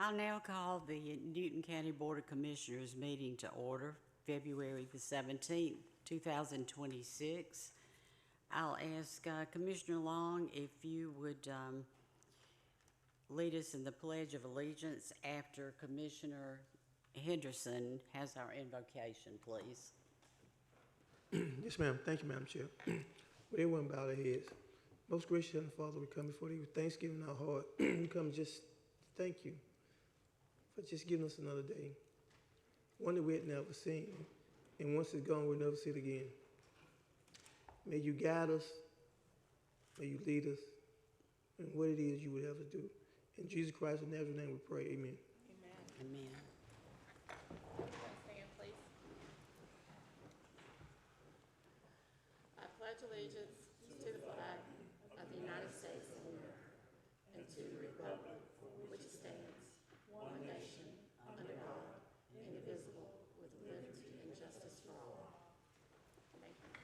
I'll now call the Newton County Board of Commissioners meeting to order, February the 17th, 2026. I'll ask Commissioner Long if you would lead us in the Pledge of Allegiance after Commissioner Henderson has our invocation, please. Yes, ma'am. Thank you, Madam Chair. Would everyone bow their heads? Most gracious Heavenly Father, we come before thee with thanksgiving in our heart. We come just thank you for just giving us another day, one that we had never seen, and once it's gone, we'll never see it again. May you guide us, may you lead us in what it is you would have us do. In Jesus Christ's Nazareth name we pray, amen. Amen. Amen. Stand, please. I pledge allegiance to the flag of the United States of America and to the republic for which it stands, one nation, under God, indivisible, with liberty and justice for all. Thank you.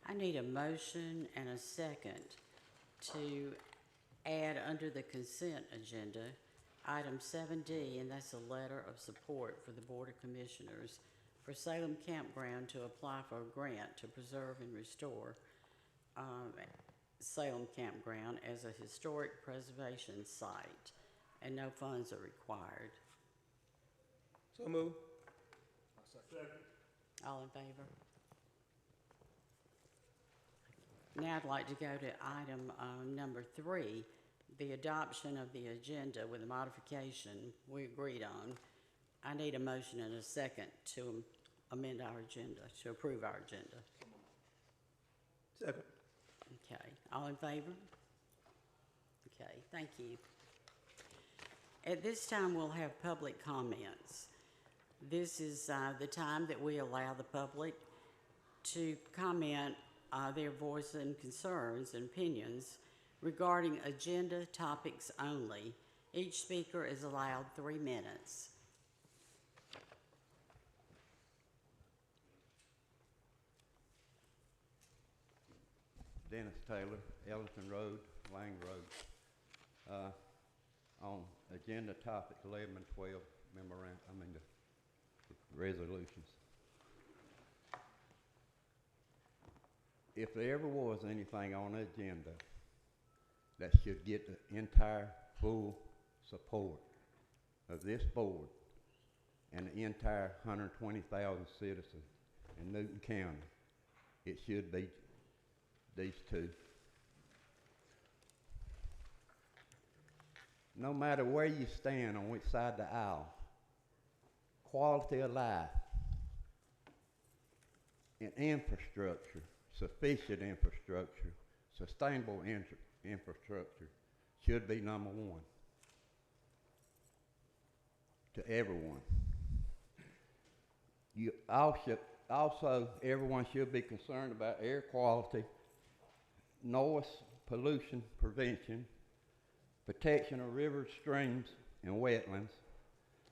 I need a motion and a second to add under the consent agenda, item 7D, and that's a letter of support for the Board of Commissioners for Salem Campground to apply for a grant to preserve and restore Salem Campground as a historic preservation site, and no funds are required. So move. All in favor? Now I'd like to go to item number 3, the adoption of the agenda with a modification we agreed on. I need a motion and a second to amend our agenda, to approve our agenda. Second. Okay, all in favor? Okay, thank you. At this time, we'll have public comments. This is the time that we allow the public to comment their voice and concerns and opinions regarding agenda topics only. Each speaker is allowed 3 minutes. Dennis Taylor, Ellington Road, Lang Road. On agenda topic 11 and 12 the resolutions. If there ever was anything on the agenda that should get the entire full support of this board and the entire 120,000 citizens in Newton County, it should be these two. No matter where you stand on which side of the aisle, quality of life and infrastructure, sufficient infrastructure, sustainable infrastructure should be number one to everyone. Also, everyone should be concerned about air quality, noise pollution prevention, protection of rivers, streams, and wetlands,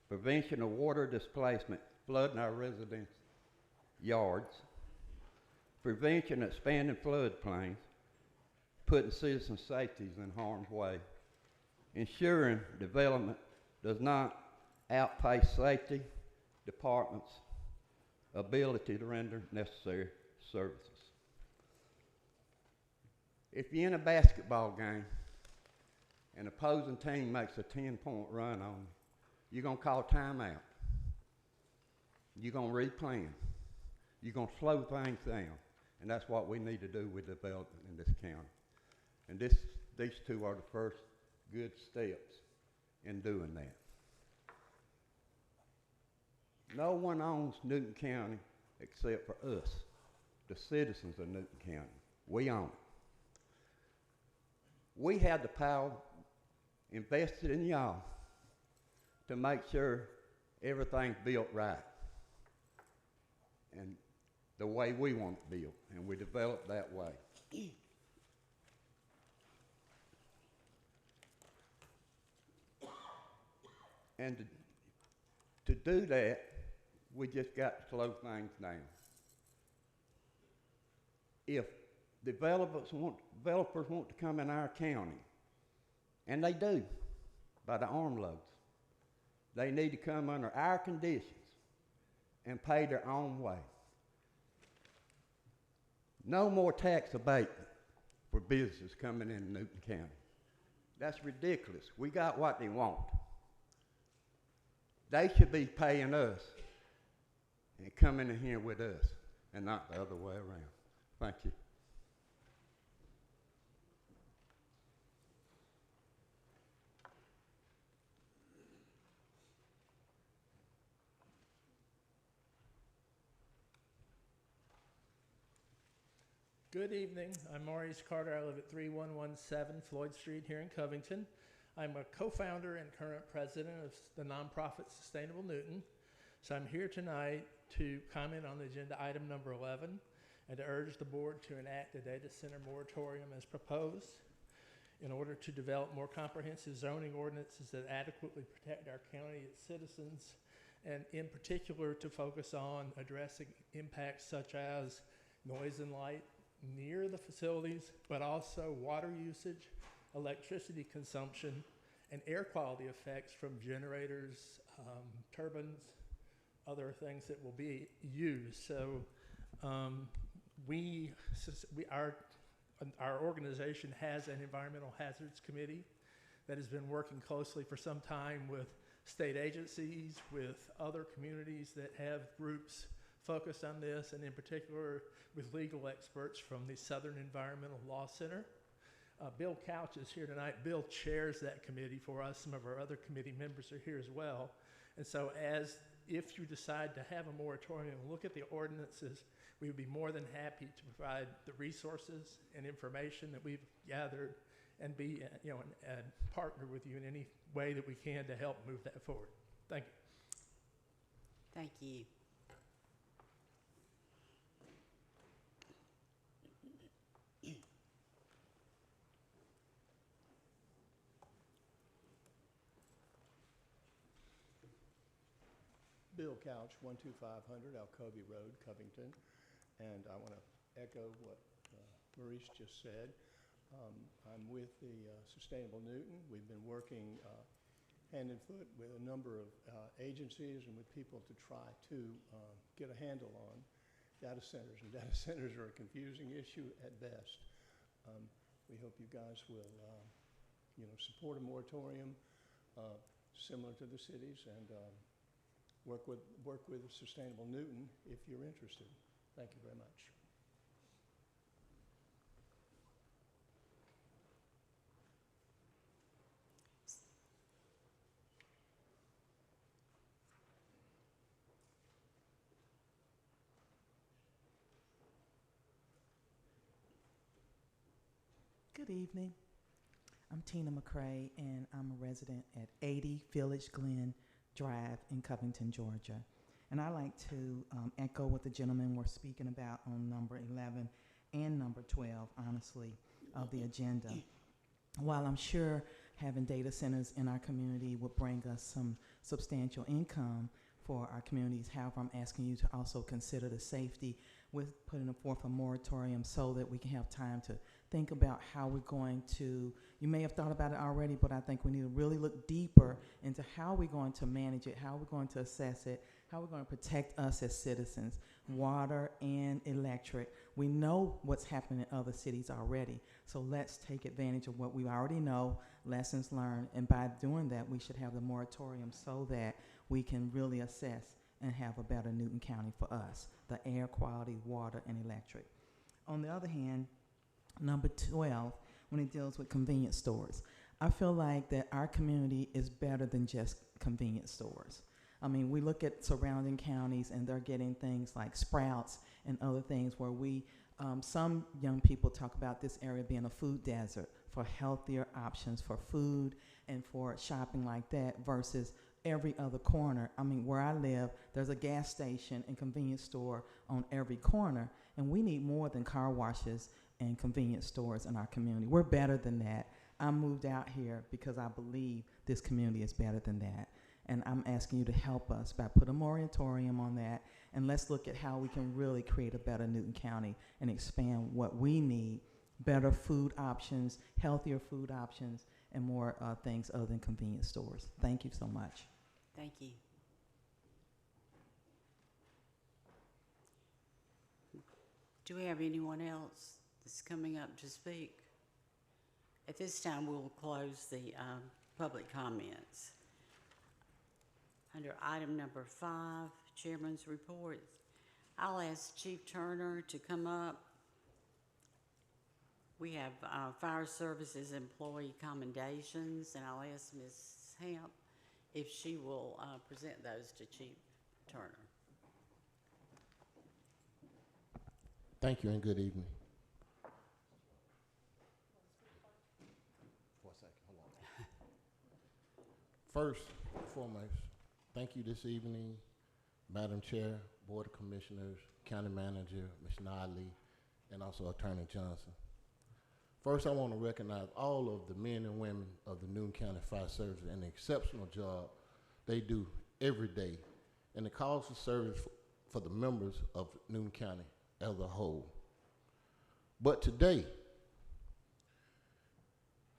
prevention of water displacement, flooding our residents' yards, prevention of expanding floodplains, putting citizen safeties in harm's way, ensuring development does not outpace safety departments' ability to render necessary services. If you're in a basketball game and the opposing team makes a 10-point run on you, you're going to call timeout. You're going to replan. You're going to slow things down. And that's what we need to do with development in this county. And these two are the first good steps in doing that. No one owns Newton County except for us, the citizens of Newton County. We own it. We have the power invested in y'all to make sure everything's built right and the way we want it built, and we develop that way. And to do that, we just got to slow things down. if developers want to come in our county, and they do, by the armloads, they need to come under our conditions and pay their own way. No more tax abatement for businesses coming in Newton County. That's ridiculous. We got what they want. They should be paying us and coming in here with us, and not the other way around. Thank you. Good evening. I'm Maurice Carter. I live at 3117 Floyd Street here in Covington. I'm a co-founder and current president of the nonprofit Sustainable Newton. So I'm here tonight to comment on the agenda item number 11 and to urge the board to enact a data center moratorium as proposed in order to develop more comprehensive zoning ordinances that adequately protect our county, its citizens, and in particular to focus on addressing impacts such as noise and light near the facilities, but also water usage, electricity consumption, and air quality effects from generators, turbines, other things that will be used. So our organization has an environmental hazards committee that has been working closely for some time with state agencies, with other communities that have groups focused on this, and in particular with legal experts from the Southern Environmental Law Center. Bill Couch is here tonight. Bill chairs that committee for us. Some of our other committee members are here as well. And so if you decide to have a moratorium, look at the ordinances, we would be more than happy to provide the resources and information that we've gathered and be, and partner with you in any way that we can to help move that forward. Thank you. Thank you. Bill Couch, 12500 Alcovey Road, Covington. And I want to echo what Maurice just said. I'm with the Sustainable Newton. We've been working hand in foot with a number of agencies and with people to try to get a handle on data centers. And data centers are a confusing issue at best. We hope you guys will support a moratorium similar to the cities, and work with Sustainable Newton if you're interested. Thank you very much. Good evening. I'm Tina McCrae, and I'm a resident at 80 Village Glen Drive in Covington, Georgia. And I like to echo what the gentlemen were speaking about on number 11 and number 12, honestly, of the agenda. While I'm sure having data centers in our community would bring us some substantial income for our communities, however, I'm asking you to also consider the safety with putting forth a moratorium so that we can have time to think about how we're going to, you may have thought about it already, but I think we need to really look deeper into how we're going to manage it, how we're going to assess it, how we're going to protect us as citizens, water and electric. We know what's happening in other cities already, so let's take advantage of what we already know, lessons learned, and by doing that, we should have the moratorium so that we can really assess and have a better Newton County for us, the air quality, water, and electric. On the other hand, number 12, when it deals with convenience stores, I feel like that our community is better than just convenience stores. I mean, we look at surrounding counties and they're getting things like Sprouts and other things where some young people talk about this area being a food desert for healthier options for food and for shopping like that versus every other corner. I mean, where I live, there's a gas station and convenience store on every corner, and we need more than car washes and convenience stores in our community. We're better than that. I moved out here because I believe this community is better than that. And I'm asking you to help us by putting a moratorium on that and let's look at how we can really create a better Newton County and expand what we need, better food options, healthier food options, and more things other than convenience stores. Thank you so much. Thank you. Do we have anyone else that's coming up to speak? At this time, we'll close the public comments. Under item number 5, Chairman's Report, I'll ask Chief Turner to come up. We have Fire Services Employee Commendations, and I'll ask Ms. Hamp if she will present those to Chief Turner. Thank you and good evening. For a second, hold on. First and foremost, thank you this evening, Madam Chair, Board of Commissioners, County Manager, Ms. Nodley, and also Attorney Johnson. First, I want to recognize all of the men and women of the Newton County Fire Service and the exceptional job they do every day and the calls of service for the members of Newton County as a whole. But today,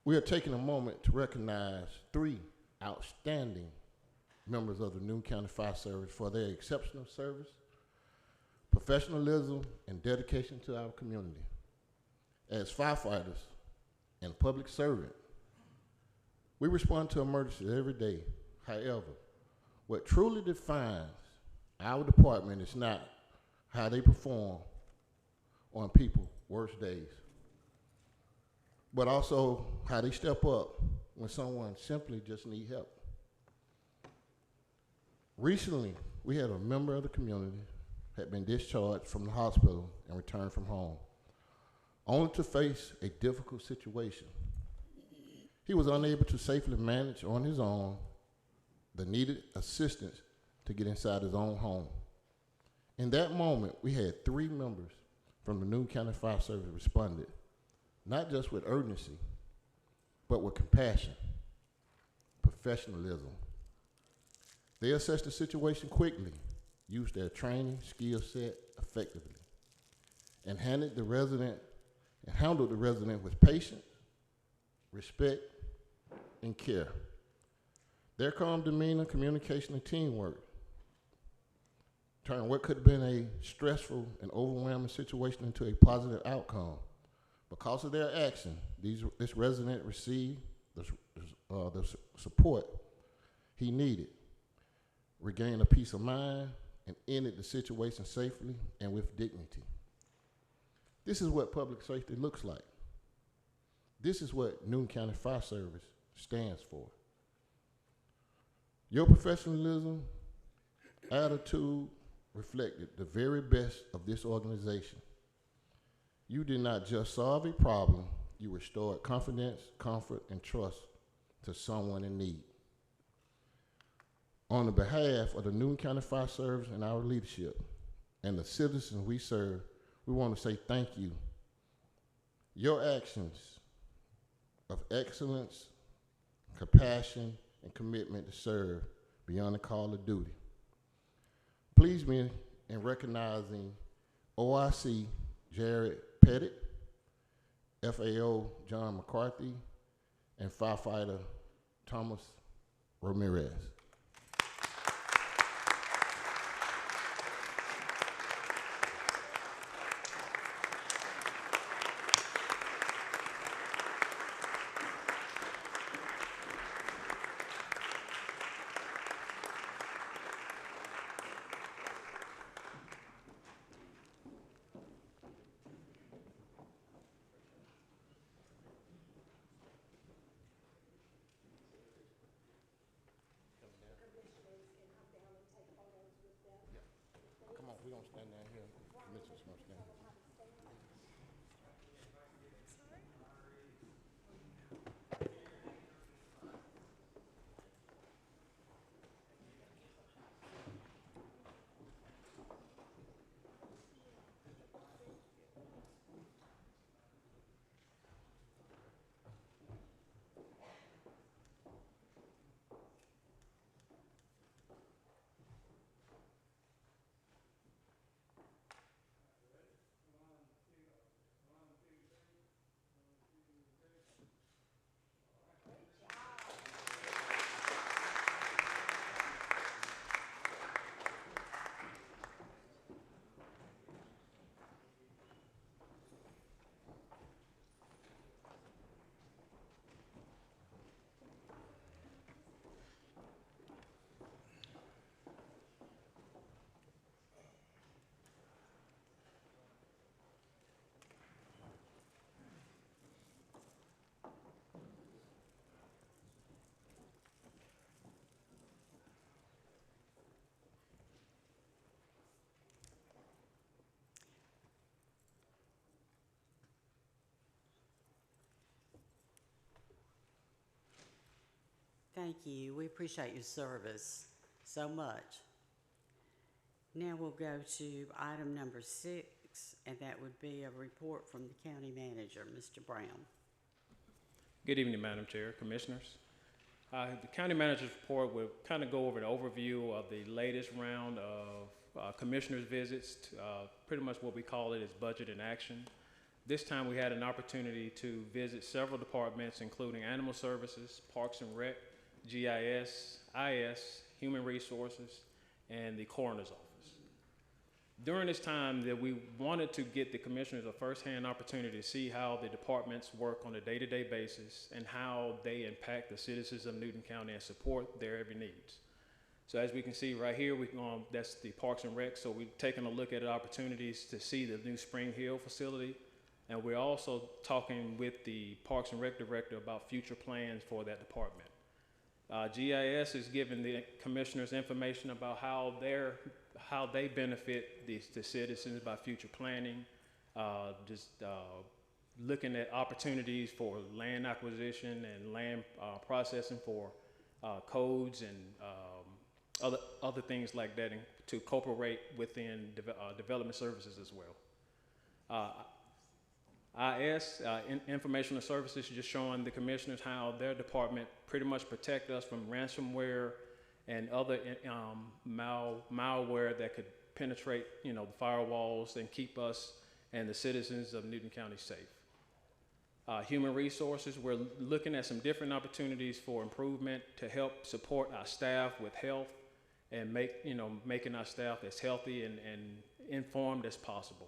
we are taking a moment to recognize 3 outstanding members of the Newton County Fire Service for their exceptional service, professionalism, and dedication to our community. As firefighters and public servants, we respond to emergencies every day. However, what truly defines our department is not how they perform on people's worst days, but also how they step up when someone simply just needs help. Recently, we had a member of the community had been discharged from the hospital and returned from home, only to face a difficult situation. He was unable to safely manage on his own the needed assistance to get inside his own home. In that moment, we had 3 members from the Newton County Fire Service responded, not just with urgency, but with compassion, professionalism. They assessed the situation quickly, used their training, skill set effectively, and handled the resident with patience, respect, and care. Their calm demeanor, communication, and teamwork turned what could have been a stressful and overwhelming situation into a positive outcome. Because of their action, this resident received the support he needed, regained a peace of mind, and ended the situation safely and with dignity. This is what public safety looks like. This is what Newton County Fire Service stands for. Your professionalism, attitude reflected the very best of this organization. You did not just solve a problem, you restored confidence, comfort, and trust to someone in need. On the behalf of the Newton County Fire Service and our leadership and the citizens we serve, we want to say thank you. Your actions of excellence, compassion, and commitment to serve beyond the call of duty. Please me in recognizing OIC Jared Pettit, FAO John McCarthy, and firefighter Thomas Ramirez. Come on, we're going to stand down here. Commissioner's going to stand. Thank you. We appreciate your service so much. Now we'll go to item number 6, and that would be a report from the county manager, Mr. Brown. Good evening, Madam Chair, Commissioners. The county manager's report will kind of go over an overview of the latest round of commissioners' visits. Pretty much what we call it is budget in action. This time we had an opportunity to visit several departments, including Animal Services, Parks and Rec, GIS, IS, Human Resources, and the Coroner's Office. During this time that we wanted to get the commissioners a first-hand opportunity to see how the departments work on a day-to-day basis and how they impact the citizens of Newton County and support their every needs. So as we can see right here, that's the Parks and Rec. So we've taken a look at opportunities to see the new Spring Hill facility. And we're also talking with the Parks and Rec director about future plans for that department. GIS is giving the commissioners information about how they benefit the citizens by future planning, looking at opportunities for land acquisition and land processing for codes and other things like that, and to cooperate within development services as well. IS, Informational Services, just showing the commissioners how their department pretty much protect us from ransomware and other malware that could penetrate, the firewalls and keep us and the citizens of Newton County safe. Human Resources, we're looking at some different opportunities for improvement to help support our staff with health and making our staff as healthy and informed as possible.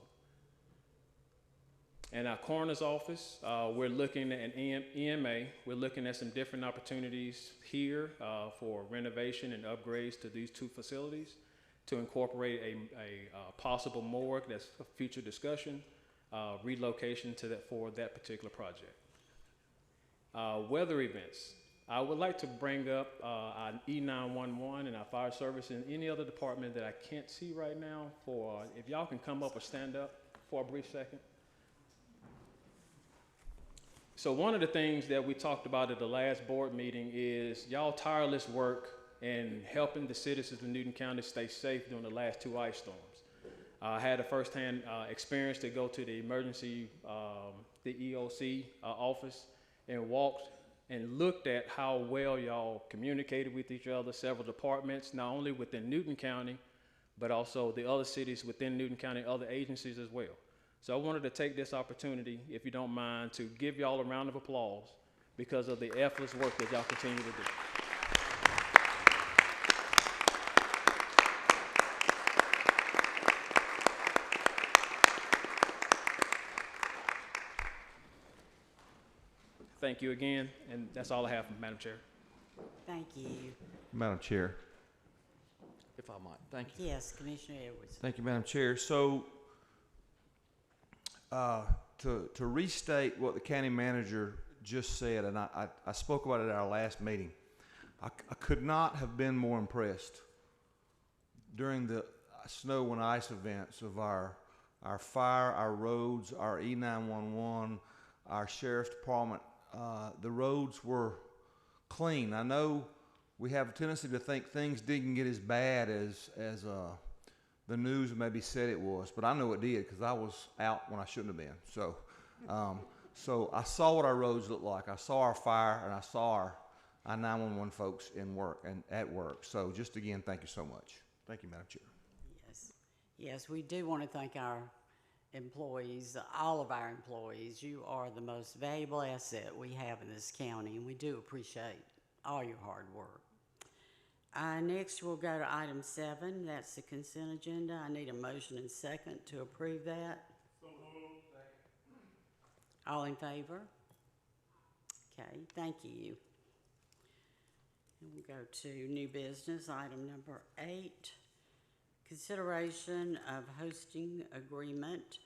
In our Coroner's Office, we're looking at an EMA. We're looking at some different opportunities here for renovation and upgrades to these 2 facilities to incorporate a possible morgue. That's a future discussion, relocation for that particular project. Weather events. I would like to bring up our E911 and our fire service and any other department that I can't see right now if y'all can come up or stand up for a brief second. So one of the things that we talked about at the last board meeting is y'all tireless work in helping the citizens of Newton County stay safe during the last 2 ice storms. I had a firsthand experience to go to the emergency, the EOC office, and walked and looked at how well y'all communicated with each other, several departments, not only within Newton County, but also the other cities within Newton County, other agencies as well. So I wanted to take this opportunity, if you don't mind, to give y'all a round of applause because of the effortless work that y'all continue to do. Thank you again, and that's all I have, Madam Chair. Thank you. Madam Chair, if I might, thank you. Yes, Commissioner Edwards. Thank you, Madam Chair. So, to restate what the county manager just said, and I spoke about it at our last meeting, I could not have been more impressed during the snow and ice events of our fire, our roads, our E911, our sheriff's department. The roads were clean. I know we have a tendency to think things didn't get as bad as the news maybe said it was, but I know it did because I was out when I shouldn't have been. So, so I saw what our roads looked like. I saw our fire, and I saw our 911 folks at work. So, just again, thank you so much. Thank you, Madam Chair. Yes, we do want to thank our employees, all of our employees. You are the most valuable asset we have in this county, and we do appreciate all your hard work. Next, we'll go to item 7. That's the consent agenda. I need a motion and second to approve that. So moved. All in favor? Okay, thank you. And we'll go to new business, item number 8. Consideration of hosting agreement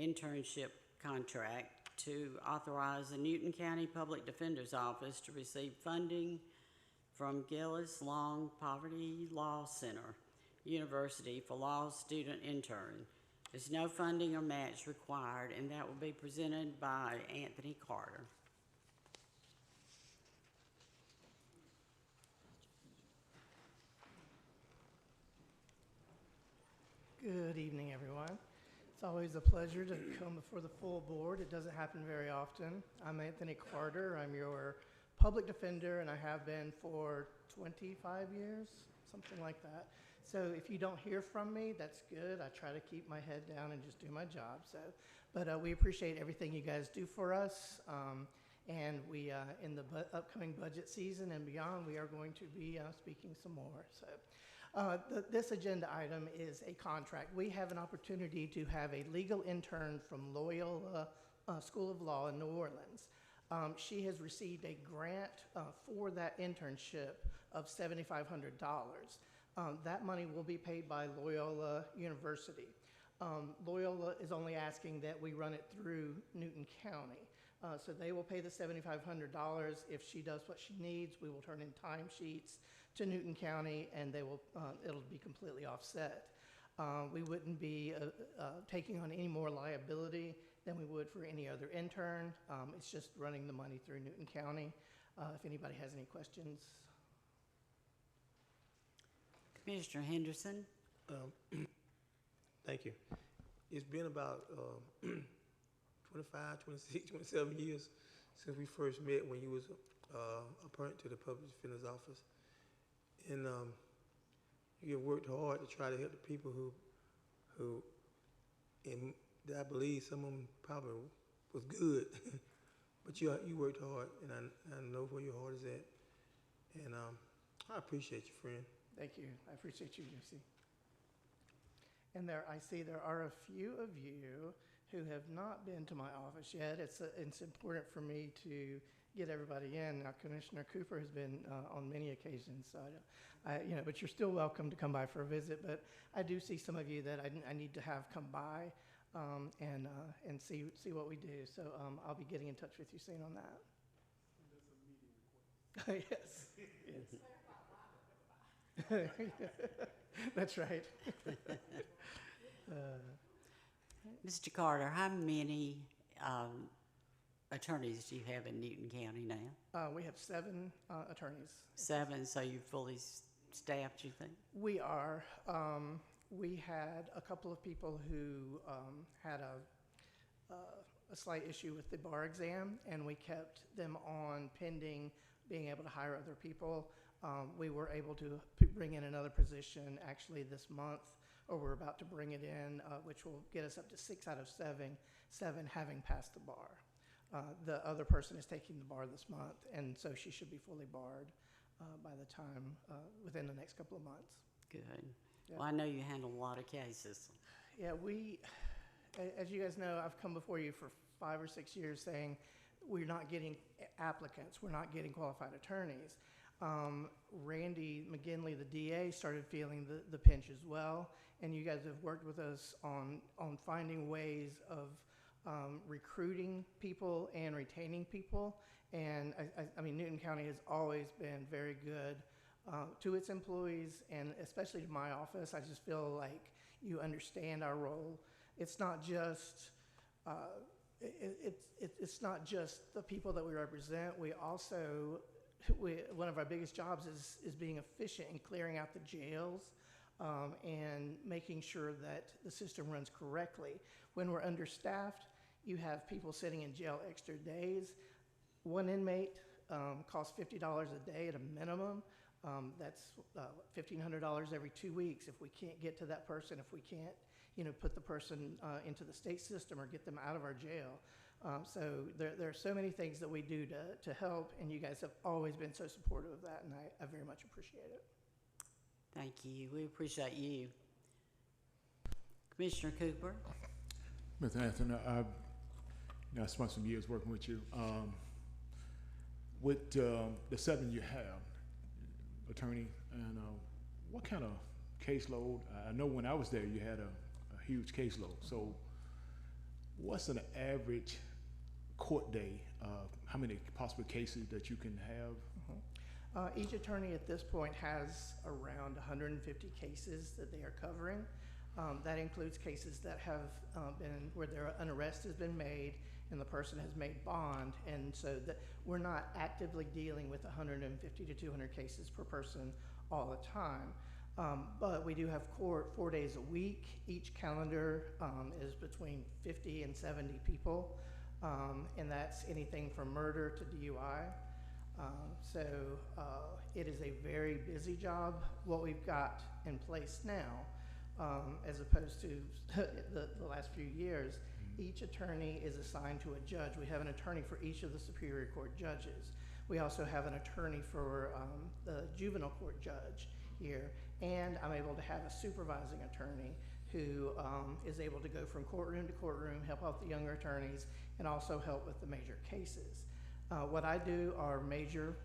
internship contract to authorize the Newton County Public Defender's Office to receive funding from Gillis Long Poverty Law Center University for law student intern. There's no funding or match required, and that will be presented by Anthony Carter. Good evening, everyone. It's always a pleasure to come before the full board. It doesn't happen very often. I'm Anthony Carter. I'm your public defender, and I have been for 25 years, something like that. So if you don't hear from me, that's good. I try to keep my head down and just do my job. But we appreciate everything you guys do for us. And we, in the upcoming budget season and beyond, we are going to be speaking some more. So. This agenda item is a contract. We have an opportunity to have a legal intern from Loyola School of Law in New Orleans. She has received a grant for that internship of $7,500. That money will be paid by Loyola University. Loyola is only asking that we run it through Newton County. So they will pay the $7,500. If she does what she needs, we will turn in timesheets to Newton County, and they will it'll be completely offset. We wouldn't be taking on any more liability than we would for any other intern. It's just running the money through Newton County. If anybody has any questions. Commissioner Henderson. Thank you. It's been about 25, 26, 27 years since we first met when you was appointed to the public defender's office. And you have worked hard to try to help the people who, and I believe some of them probably was good, but you worked hard, and I know where your heart is at, and I appreciate you, friend. Thank you. I appreciate you, JC. And I see there are a few of you who have not been to my office yet. It's important for me to get everybody in. Now, Commissioner Cooper has been on many occasions, so but you're still welcome to come by for a visit. But I do see some of you that I need to have come by and see what we do. So I'll be getting in touch with you soon on that. Yes. That's right. Mr. Carter, how many attorneys do you have in Newton County now? We have 7 attorneys. 7, so you're fully staffed, you think? We are. We had a couple of people who had a slight issue with the bar exam, and we kept them on pending being able to hire other people. We were able to bring in another position actually this month, or we're about to bring it in, which will get us up to 6 out of 7 having passed the bar. The other person is taking the bar this month, and so she should be fully barred by the time, within the next couple of months. Good. Yeah. Well, I know you handle a lot of cases. Yeah, as you guys know, I've come before you for 5 or 6 years saying we're not getting applicants, we're not getting qualified attorneys. Randy McGinley, the DA, started feeling the pinch as well, and you guys have worked with us on finding ways of recruiting people and retaining people. And I mean, Newton County has always been very good to its employees, and especially to my office. I just feel like you understand our role. It's not just it's not just the people that we represent. We also one of our biggest jobs is being efficient in clearing out the jails and making sure that the system runs correctly. When we're understaffed, you have people sitting in jail extra days. One inmate costs $50 a day at a minimum. That's $1,500 every 2 weeks. If we can't get to that person, if we can't, put the person into the state system or get them out of our jail. So there are so many things that we do to help, and you guys have always been so supportive of that, and I very much appreciate it. Thank you. We appreciate you. Commissioner Cooper. Mr. Anthony, I spent some years working with you. With the 7 you have, attorney, and what kind of caseload? I know when I was there, you had a huge caseload. So what's an average court day? How many possible cases that you can have? Each attorney at this point has around 150 cases that they are covering. That includes cases that have been where an arrest has been made and the person has made bond, and so that we're not actively dealing with 150 to 200 cases per person all the time. But we do have court 4 days a week. Each calendar is between 50 and 70 people, and that's anything from murder to DUI. So it is a very busy job. What we've got in place now, as opposed to the last few years, each attorney is assigned to a judge. We have an attorney for each of the Superior Court judges. We also have an attorney for the juvenile court judge here, and I'm able to have a supervising attorney who is able to go from courtroom to courtroom, help out the younger attorneys, and also help with the major cases. What I do are major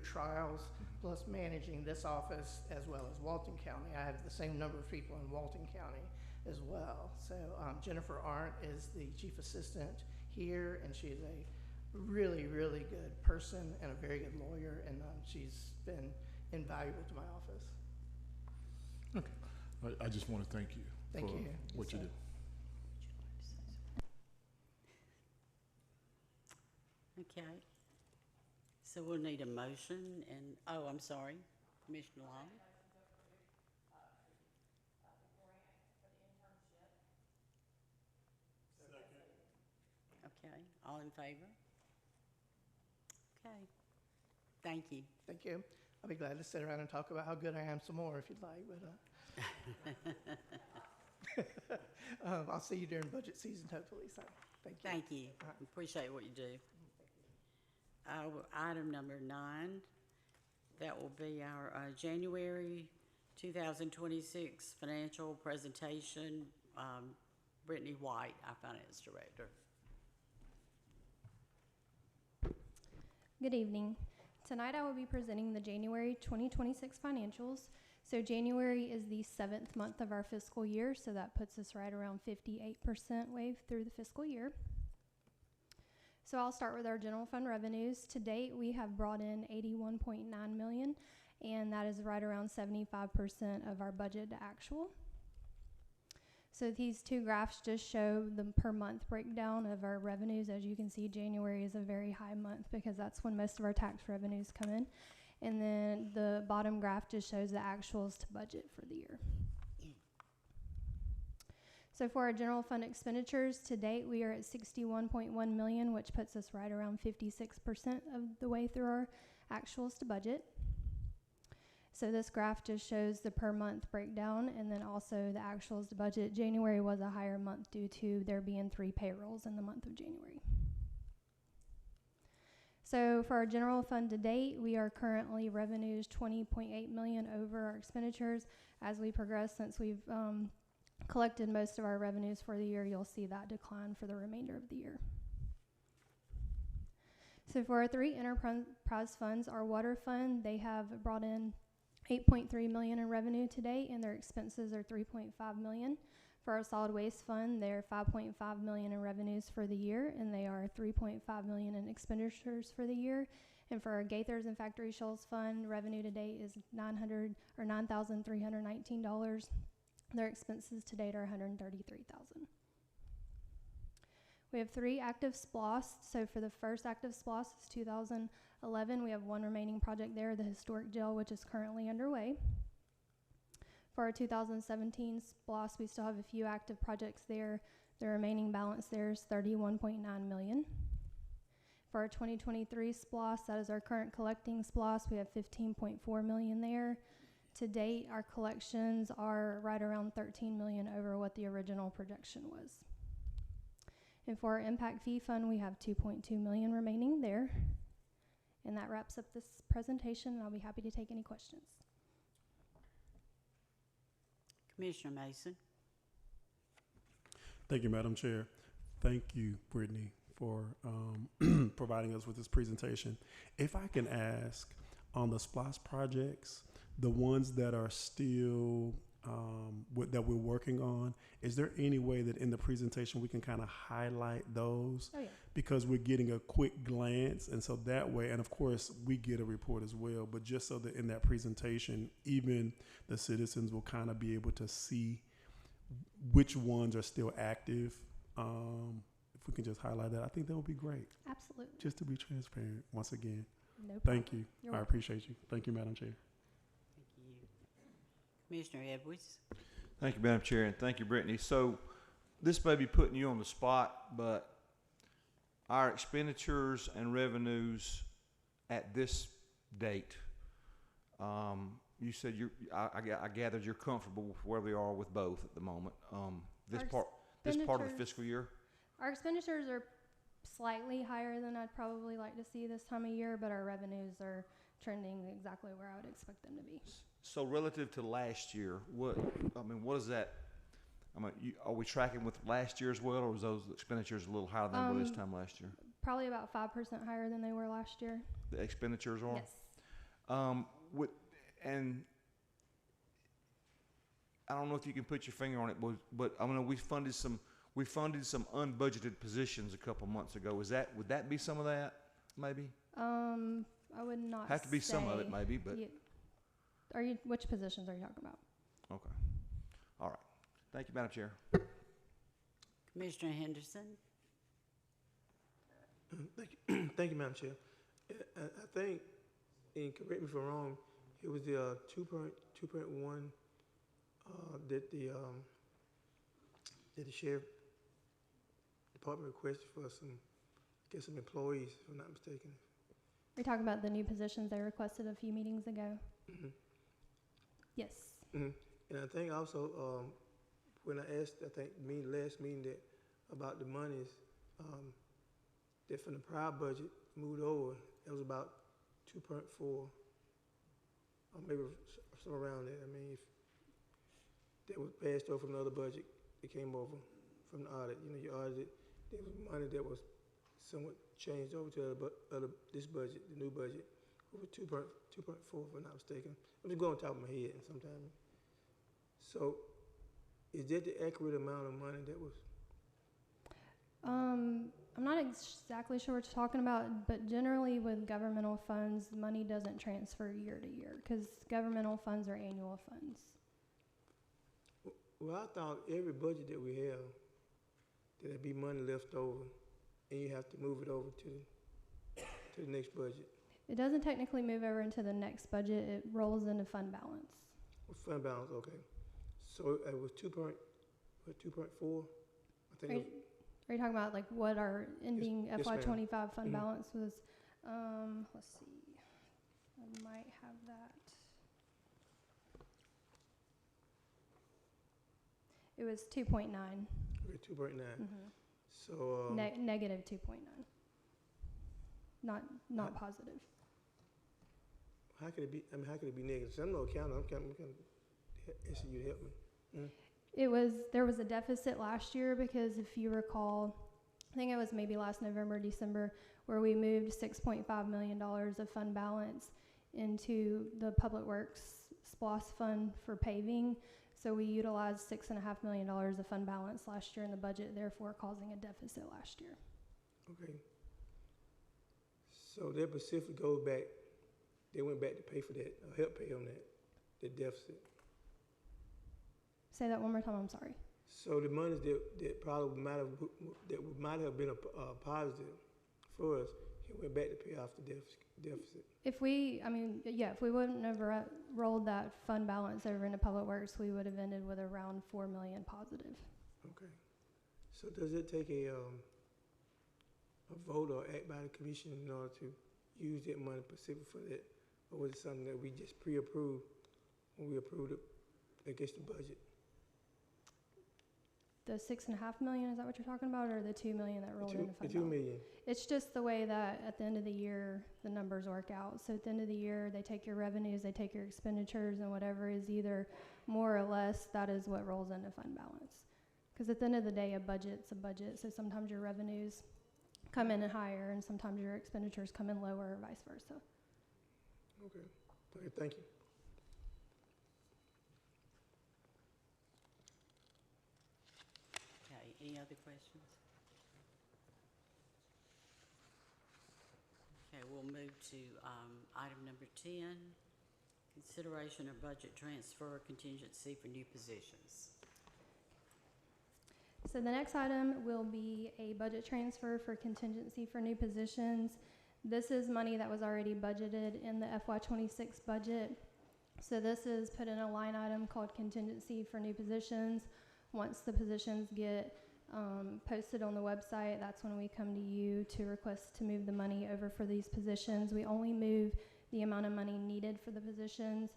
trials, plus managing this office as well as Walton County. I have the same number of people in Walton County as well. So Jennifer Arndt is the chief assistant here, and she's a really, really good person and a very good lawyer, and she's been invaluable to my office. Okay. I just want to thank you Thank for you. what you do. Okay. So we'll need a motion and, oh, I'm sorry, Commissioner Long. Okay, all in favor? Okay, thank you. Thank you. I'll be glad to sit around and talk about how good I am some more if you'd like, but I'll see you during budget season hopefully, so thank you. Thank you. Appreciate what you do. Item number 9, that will be our January 2026 financial presentation. Brittany White, our finance director. Good evening. Tonight I will be presenting the January 2026 financials. So January is the 7th month of our fiscal year, so that puts us right around 58% way through the fiscal year. So I'll start with our general fund revenues. To date, we have brought in $81.9 million, and that is right around 75% of our budget to actual. So these two graphs just show the per month breakdown of our revenues. As you can see, January is a very high month because that's when most of our tax revenues come in. And then the bottom graph just shows the actuals to budget for the year. So for our general fund expenditures, to date, we are at $61.1 million, which puts us right around 56% of the way through our actuals to budget. So this graph just shows the per month breakdown and then also the actuals to budget. January was a higher month due to there being 3 payrolls in the month of January. So for our general fund to date, we are currently revenues $20.8 million over our expenditures. As we progress, since we've collected most of our revenues for the year, you'll see that decline for the remainder of the year. So for our 3 enterprise funds, our water fund, they have brought in $8.3 million in revenue today, and their expenses are $3.5 million. For our solid waste fund, they're $5.5 million in revenues for the year, and they are $3.5 million in expenditures for the year. And for our Gaithers and Factory Shells fund, revenue today is $9,319. Their expenses to date are $133,000. We have 3 active SPLOS. So for the first active SPLOS is 2011. We have 1 remaining project there, the historic jail, which is currently underway. For our 2017 SPLOS, we still have a few active projects there. The remaining balance there is $31.9 million. For our 2023 SPLOS, that is our current collecting SPLOS, we have $15.4 million there. To date, our collections are right around $13 million over what the original projection was. And for our impact fee fund, we have $2.2 million remaining there. And that wraps up this presentation, and I'll be happy to take any questions. Commissioner Mason. Thank you, Madam Chair. Thank you, Brittany, for providing us with this presentation. If I can ask, on the SPLOS projects, the ones that are still that we're working on, is there any way that in the presentation we can kind of highlight those? Oh, yeah. Because we're getting a quick glance, and so that way, and of course we get a report as well, but just so that in that presentation, even the citizens will kind of be able to see which ones are still active. If we can just highlight that, I think that would be great. Absolutely. Just to be transparent once again. No problem. Thank you. You're I welcome. appreciate you. Thank you, Madam Chair. Thank you. Commissioner Edwards. Thank you, Madam Chair, and thank you, Brittany. So this may be putting you on the spot, but our expenditures and revenues at this date, you said I gathered you're comfortable with where we are with both at the moment. This part of the fiscal year? Our expenditures are slightly higher than I'd probably like to see this time of year, but our revenues are trending exactly where I would expect them to be. So relative to last year, what is that? Are we tracking with last year as well, or was those expenditures a little higher than they were this time last year? Probably about 5% higher than they were last year. The expenditures are? Yes. And I don't know if you can put your finger on it, but I mean, we funded some unbudgeted positions a couple months ago. Would that be some of that, maybe? I would not have to be some of it, maybe, but which positions are you talking about? Okay. All right. Thank you, Madam Chair. Commissioner Henderson. Thank you, Madam Chair. I think, and correct me if I'm wrong, it was the 2.1 that the sheriff department requested for some employees, if I'm not mistaken. You're talking about the new positions they requested a few meetings ago? Mm-hmm. Yes. Mm-hmm. And I think also, when I asked, last meeting about the monies, that from the prior budget moved over, it was about 2.4, or maybe somewhere around there. I mean, if that was passed over from another budget, it came over from the audit. You audited, there was money that was somewhat changed over to this budget, the new budget, over 2.4, if I'm not mistaken. I'm just going on top of my head and sometimes. So, is that the accurate amount of money that was? I'm not exactly sure what you're talking about, but generally with governmental funds, money doesn't transfer year to year because governmental funds are annual funds. Well, I thought every budget that we have, there'd be money left over, and you have to move it over to the next budget. It doesn't technically move over into the next budget. It rolls into fund balance. Fund balance, okay. So it was 2.4? I think. Are you talking about like what our ending Yes, FY25 fund Mm-hmm. balance was? Let's see. I might have that. It was 2.9. Okay, 2.9. Mm-hmm. So negative 2.9. Not positive. How could it be? I mean, how could it be negative? So I'm no accountant. I'm kind of asking you to help me. There was a deficit last year because if you recall, I think it was maybe last November, December, where we moved $6.5 million of fund balance into the Public Works SPLOS fund for paving. So we utilized $6.5 million of fund balance last year in the budget, therefore causing a deficit last year. Okay. So that specifically goes back, they went back to pay for that, or help pay on that deficit. Say that one more time, I'm sorry. So the monies that probably might have been a positive for us, it went back to pay off the deficit. If we wouldn't have rolled that fund balance over into Public Works, we would have ended with around $4 million positive. Okay. So does it take a vote or act by the commission in order to use that money specific for that? Or was it something that we just pre-approved when we approved it against the budget? The $6.5 million, is that what you're talking about, or the $2 million that rolled into fund balance? The $2 million. It's just the way that at the end of the year the numbers work out. So at the end of the year they take your revenues, they take your expenditures, and whatever is either more or less, that is what rolls into fund balance. Because at the end of the day, a budget's a budget. So sometimes your revenues come in higher, and sometimes your expenditures come in lower, or vice versa. Okay. Okay. Thank you. Any other questions? Okay, we'll move to item number 10, consideration of budget transfer contingency for new positions. So the next item will be a budget transfer for contingency for new positions. This is money that was already budgeted in the FY26 budget. So this is put in a line item called contingency for new positions. Once the positions get posted on the website, that's when we come to you to request to move the money over for these positions. We only move the amount of money needed for the positions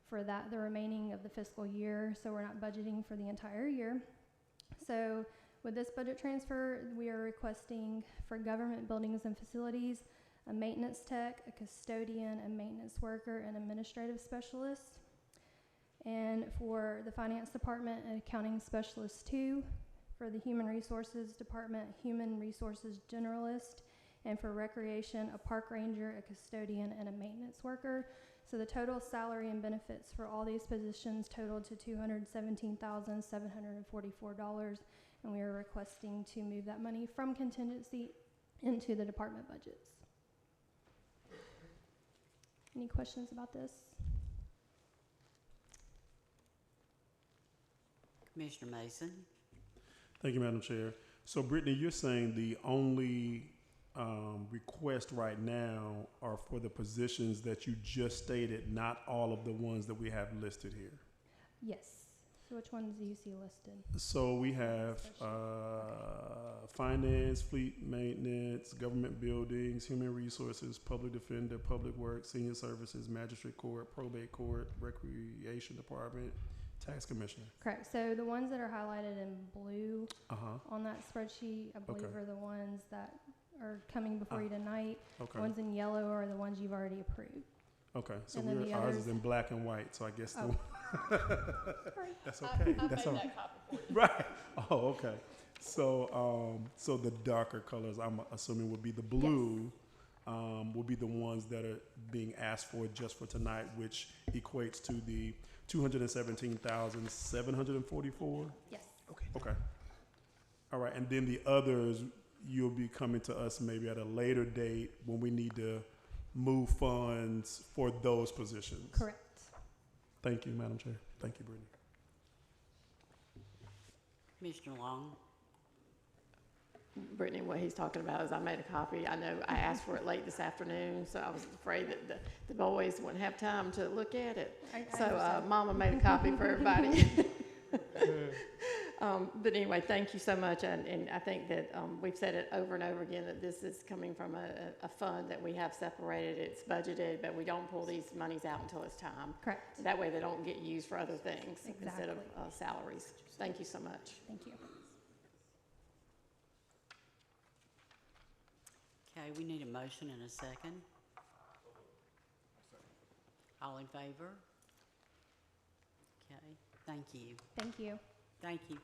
for the remaining of the fiscal year, so we're not budgeting for the entire year. So with this budget transfer, we are requesting for government buildings and facilities, a maintenance tech, a custodian, a maintenance worker, and administrative specialist. And for the finance department, an accounting specialist 2. For the human resources department, human resources generalist. And for recreation, a park ranger, a custodian, and a maintenance worker. So the total salary and benefits for all these positions totaled to $217,744, and we are requesting to move that money from contingency into the department budgets. Any questions about this? Commissioner Mason? Thank you, Madam Chair. So, Brittany, you're saying the only request right now are for the positions that you just stated, not all of the ones that we have listed here? Yes. So which ones do you see listed? So we have finance, fleet maintenance, government buildings, human resources, public defender, public works, senior services, magistrate court, probate court, recreation department, tax commissioner. Correct. So the ones that are highlighted in blue on that spreadsheet, I believe are the ones that are coming before you tonight. Okay. The ones in yellow are the ones you've already approved. Okay, so And then the ours others- is in black and white, so I guess Oh. that's okay. I That's made all that copy for you. right. Oh, okay. So, so the darker colors, I'm assuming, would be the blue. Will be the ones that are being asked for just for tonight, which equates to the 217,744. Yes. Okay. All right, and then the others, you'll be coming to us maybe at a later date when we need to move funds for those positions. Correct. Thank you, Madam Chair. Thank you, Brittany. Commissioner Long? Brittany, what he's talking about is I made a copy. I know I asked for it late this afternoon, so I was afraid that the boys wouldn't have time to look at it. So Mama made a copy for everybody. But anyway, thank you so much. And I think that we've said it over and over again that this is coming from a fund that we have separated. It's budgeted, but we don't pull these monies out until it's time. Correct. That way they don't get used for other things instead of Exactly. salaries. Thank you so much. Thank you. Okay, we need a motion and a second. All in favor? Okay, thank you. Thank you. Thank you.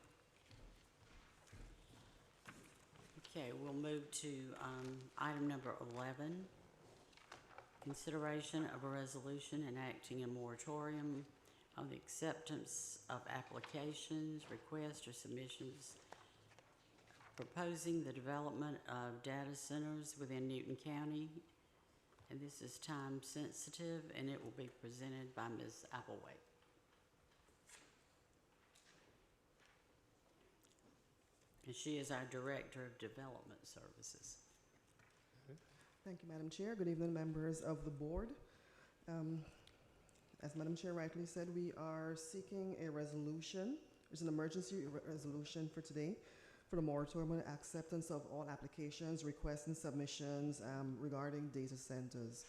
Okay, we'll move to item number 11. Consideration of a resolution enacting a moratorium on the acceptance of applications, requests, or submissions proposing the development of data centers within Newton County. And this is time sensitive, and it will be presented by Ms. Applewhite. And she is our Director of Development Services. Thank you, Madam Chair. Good evening, members of the board. As Madam Chair rightly said, we are seeking a resolution. There's an emergency resolution for today for the moratorium on acceptance of all applications, requests, and submissions regarding data centers.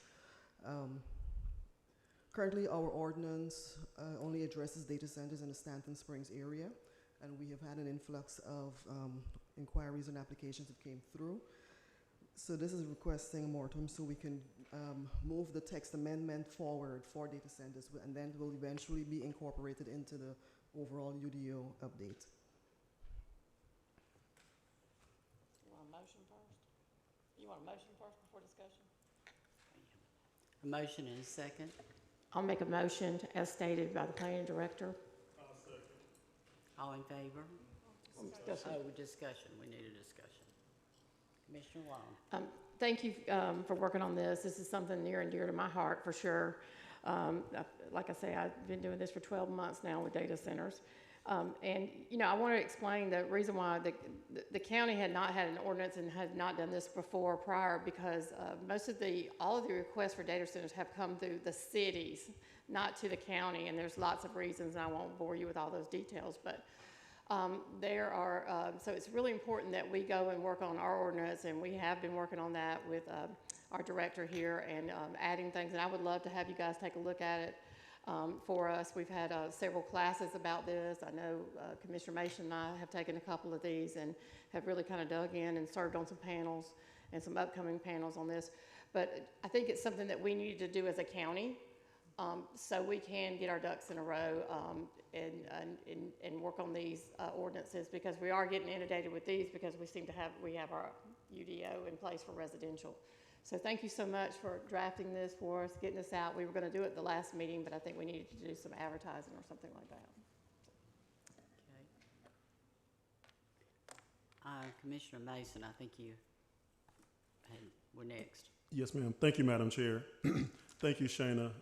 Currently, our ordinance only addresses data centers in the Stanton Springs area, and we have had an influx of inquiries and applications that came through. So this is requesting a moratorium so we can move the text amendment forward for data centers, and then it will eventually be incorporated into the overall UDO update. You want a motion first? You want a motion first before discussion? A motion and a second. I'll make a motion as stated by the planning director. All in favor? Discussion. Oh, discussion. We need a discussion. Commissioner Long. Thank you for working on this. This is something near and dear to my heart for sure. Like I say, I've been doing this for 12 months now with data centers. And, you know, I want to explain the reason why the county had not had an ordinance and had not done this before prior, because all of the requests for data centers have come through the cities, not to the county, and there's lots of reasons, and I won't bore you with all those details, but so it's really important that we go and work on our ordinance, and we have been working on that with our director here and adding things, and I would love to have you guys take a look at it for us. We've had several classes about this. I know Commissioner Mason and I have taken a couple of these and have really kind of dug in and served on some panels and some upcoming panels on this. But I think it's something that we need to do as a county so we can get our ducks in a row and work on these ordinances, because we are getting inundated with these because we have our UDO in place for residential. So thank you so much for drafting this for us, getting this out. We were going to do it at the last meeting, but I think we needed to do some advertising or something like that. Okay. Commissioner Mason, I think you were next. Yes, ma'am. Thank you, Madam Chair. Thank you, Shayna,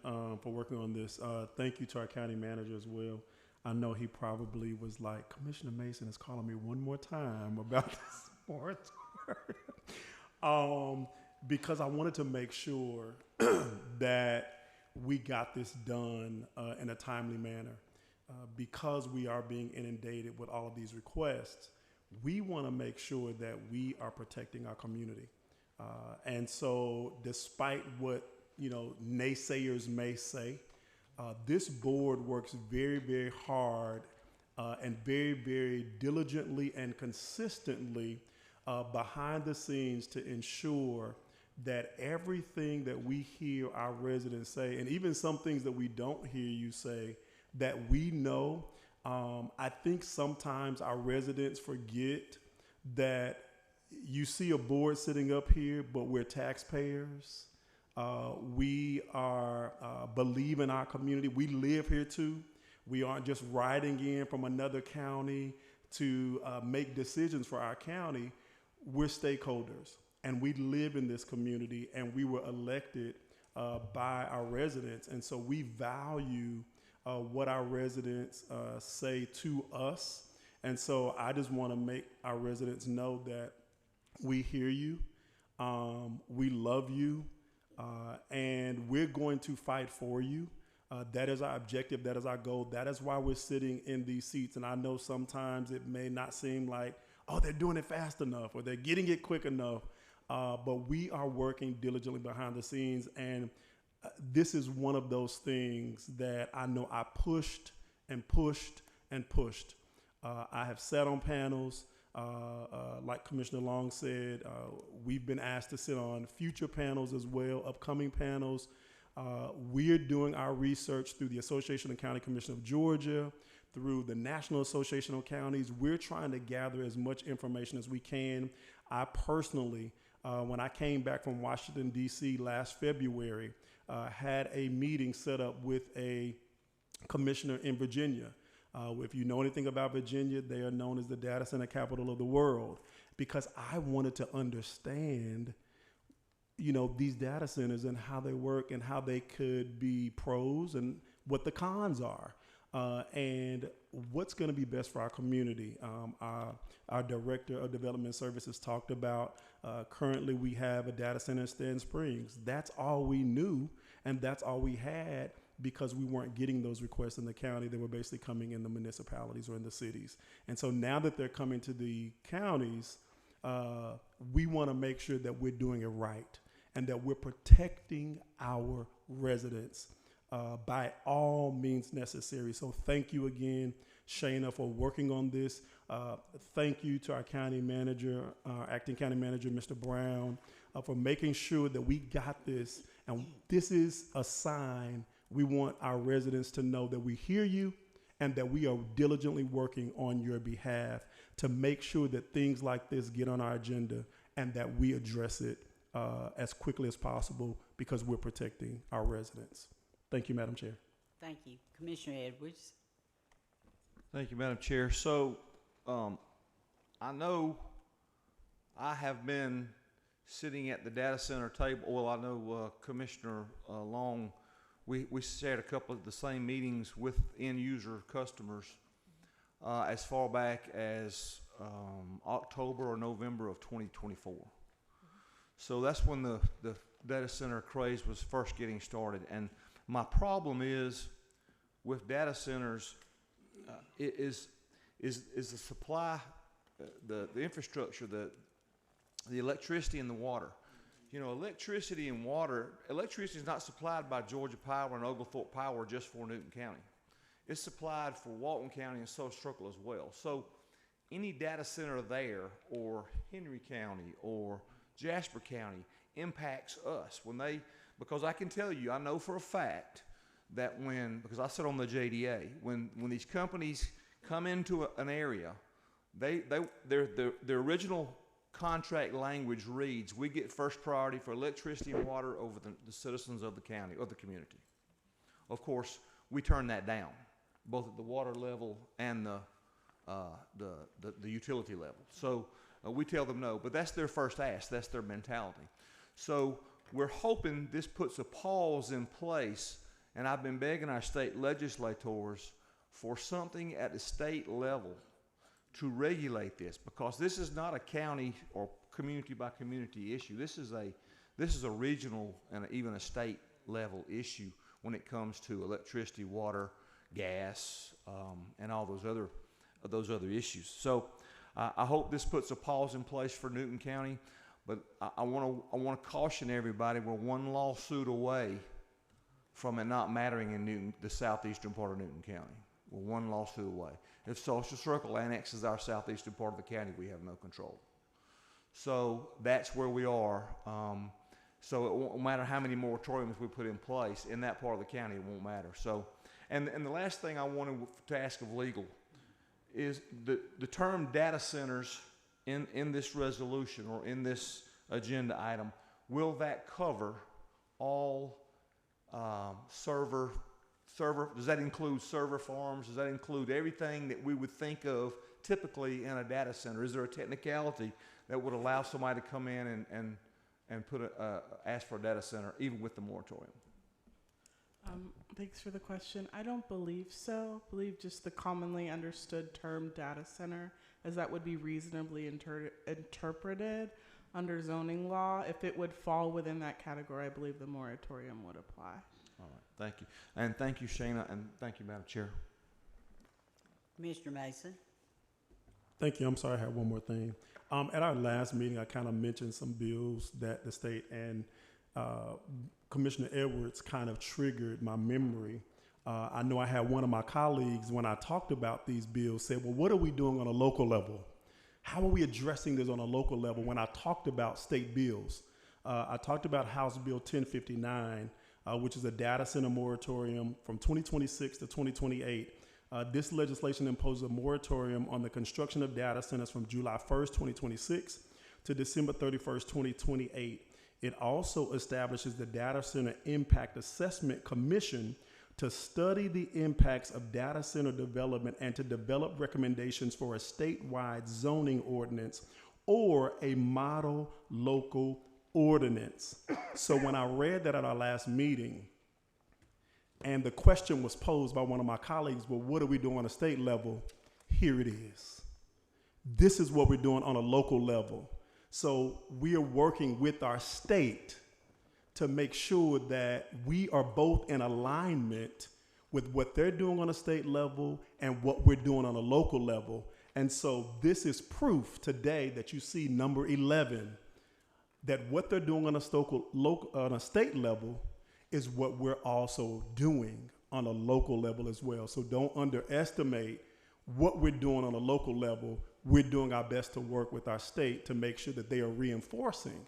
for working on this. Thank you to our county manager as well. I know he probably was like, Commissioner Mason is calling me one more time about this moratorium. Because I wanted to make sure that we got this done in a timely manner. Because we are being inundated with all of these requests, we want to make sure that we are protecting our community. And so despite what, naysayers may say, this board works very, very hard and very, very diligently and consistently behind the scenes to ensure that everything that we hear our residents say, and even some things that we don't hear you say, that we know. I think sometimes our residents forget that you see a board sitting up here, but we're taxpayers. We are believe in our community. We live here too. We aren't just riding in from another county to make decisions for our county. We're stakeholders, and we live in this community, and we were elected by our residents, and so we value what our residents say to us. And so I just want to make our residents know that we hear you, we love you, and we're going to fight for you. That is our objective. That is our goal. That is why we're sitting in these seats. And I know sometimes it may not seem like, oh, they're doing it fast enough or they're getting it quick enough. But we are working diligently behind the scenes. And this is one of those things that I know I pushed and pushed and pushed. I have sat on panels. Like Commissioner Long said, we've been asked to sit on future panels as well, upcoming panels. We're doing our research through the Association of County Commissioners of Georgia, through the National Association of Counties. We're trying to gather as much information as we can. I personally, when I came back from Washington, D.C. last February, had a meeting set up with a commissioner in Virginia. If you know anything about Virginia, they are known as the data center capital of the world, because I wanted to understand, these data centers and how they work and how they could be pros and what the cons are, and what's going to be best for our community. Our Director of Development Services talked about currently we have a data center in Stanton Springs. That's all we knew, and that's all we had, because we weren't getting those requests in the county. They were basically coming in the municipalities or in the cities. And so now that they're coming to the counties, we want to make sure that we're doing it right and that we're protecting our residents by all means necessary. So thank you again, Shayna, for working on this. Thank you to our county manager, our acting county manager, Mr. Brown, for making sure that we got this. And this is a sign. We want our residents to know that we hear you and that we are diligently working on your behalf to make sure that things like this get on our agenda and that we address it as quickly as possible, because we're protecting our residents. Thank you, Madam Chair. Thank you. Commissioner Edwards. Thank you, Madam Chair. So I know I have been sitting at the data center table. Well, I know Commissioner Long, we shared a couple of the same meetings with end user customers as far back as October or November of 2024. So that's when the data center craze was first getting started. And My problem is with data centers is the supply, the infrastructure, the electricity and the water. You know, electricity and water, electricity is not supplied by Georgia Power and Oglethorpe Power just for Newton County. It's supplied for Walton County and South Circle as well. So any data center there, or Henry County or Jasper County, impacts us when they, because I can tell you, I know for a fact that because I sit on the JDA, when these companies come into an area, their original contract language reads, we get first priority for electricity and water over the citizens of the county or the community. Of course, we turn that down, both at the water level and the utility level. So we tell them no, but that's their first ask. That's their mentality. So we're hoping this puts a pause in place, and I've been begging our state legislators for something at the state level to regulate this, because this is not a county or community by community issue. This is a regional and even a state level issue when it comes to electricity, water, gas, and all those other issues. So I hope this puts a pause in place for Newton County, but I want to caution everybody, we're one lawsuit away from it not mattering in Newton, the southeastern part of Newton County. We're one lawsuit away. If Social Circle annexes our southeastern part of the county, we have no control. So that's where we are. So it won't matter how many moratoriums we put in place in that part of the county, it won't matter. So, and the last thing I wanted to ask of legal is the term data centers in this resolution or in this agenda item, will that cover all server, does that include server farms? Does that include everything that we would think of typically in a data center? Is there a technicality that would allow somebody to come in and ask for a data center even with the moratorium? Thanks for the question. I don't believe so. I believe just the commonly understood term data center, as that would be reasonably interpreted under zoning law. If it would fall within that category, I believe the moratorium would apply. All right, thank you. And thank you, Shana, and thank you, Madam Chair. Commissioner Mason. Thank you. I'm sorry, I have one more thing. At our last meeting, I kind of mentioned some bills that the state and Commissioner Edwards kind of triggered my memory. I know I had one of my colleagues, when I talked about these bills, said, well, what are we doing on a local level? How are we addressing this on a local level when I talked about state bills? I talked about House Bill 1059, which is a data center moratorium from 2026 to 2028. This legislation imposes a moratorium on the construction of data centers from July 1st, 2026 to December 31st, 2028. It also establishes the Data Center Impact Assessment Commission to study the impacts of data center development and to develop recommendations for a statewide zoning ordinance or a model local ordinance. So when I read that at our last meeting, and the question was posed by one of my colleagues, well, what are we doing on a state level? Here it is. This is what we're doing on a local level. So we are working with our state to make sure that we are both in alignment with what they're doing on a state level and what we're doing on a local level. And so this is proof today that you see number 11, that what they're doing on a state level is what we're also doing on a local level as well. So don't underestimate what we're doing on a local level. We're doing our best to work with our state to make sure that they are reinforcing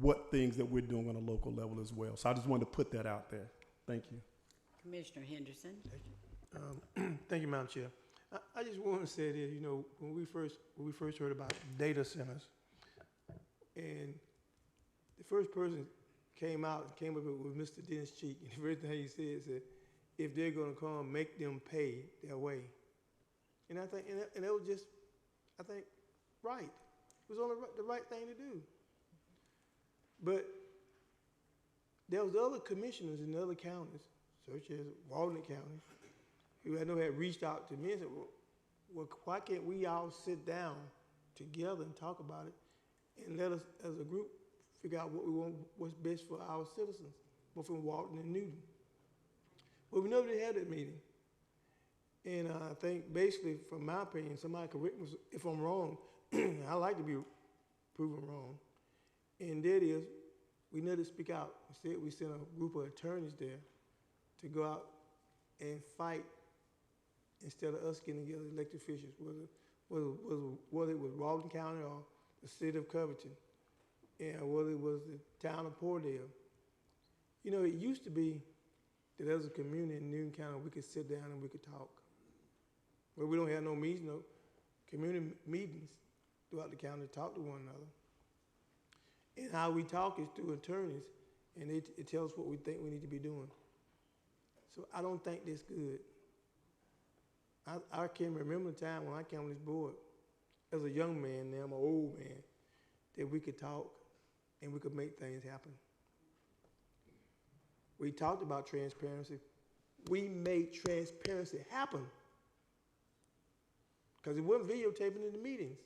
what things that we're doing on a local level as well. So I just wanted to put that out there. Thank you. Commissioner Henderson. Thank you. Thank you, Madam Chair. I just want to say that, you know, when we first heard about data centers, and the first person came up with Mr. Dennis Cheek, and the first thing he said is that if they're going to come, make them pay their way. And I think, and it was just, I think, right. It was only the right thing to do. But there was other commissioners in other counties, such as Walden County, who I know had reached out to me and said, well, why can't we all sit down together and talk about it and let us, as a group, figure out what we want, what's best for our citizens, both in Walton and Newton. Well, we never did have that meeting. And I think basically, from my opinion, somebody correct me if I'm wrong. I like to be proven wrong. And that is, we never speak out. Instead, we sent a group of attorneys there to go out and fight instead of us getting together, elected officials, whether it was Rawlton County or the city of Covington, and whether it was the town of Pordale. You know, it used to be that as a community in Newton County, we could sit down and we could talk. Well, we don't have no meetings, no community meetings throughout the county to talk to one another. And how we talk is through attorneys, and it tells us what we think we need to be doing. So I don't think that's good. I can remember the time when I came on this board as a young man, now I'm an old man, that we could talk and we could make things happen. We talked about transparency. We made transparency happen. Because it wasn't videotaping in the meetings.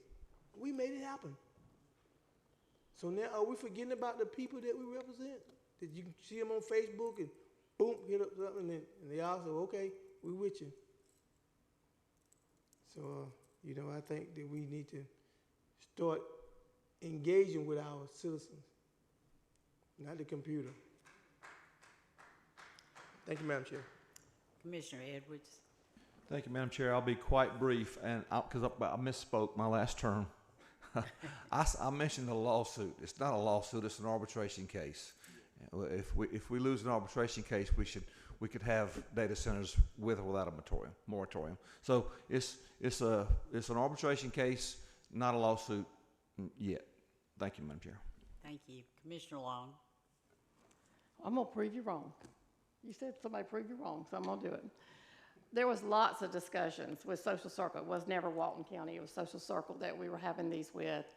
We made it happen. So now are we forgetting about the people that we represent? That you can see them on Facebook and boom, hit up something and they all say, okay, we with you. So, you know, I think that we need to start engaging with our citizens, not the computer. Thank you, Madam Chair. Commissioner Edwards. Thank you, Madam Chair. I'll be quite brief, and because I misspoke my last term. I mentioned a lawsuit. It's not a lawsuit. It's an arbitration case. If we lose an arbitration case, we could have data centers with or without a moratorium. So it's an arbitration case, not a lawsuit yet. Thank you, Madam Chair. Thank you. Commissioner Long. I'm gonna prove you wrong. You said somebody prove you wrong, so I'm gonna do it. There was lots of discussions with Social Circle. It was never Walton County, it was Social Circle that we were having these with.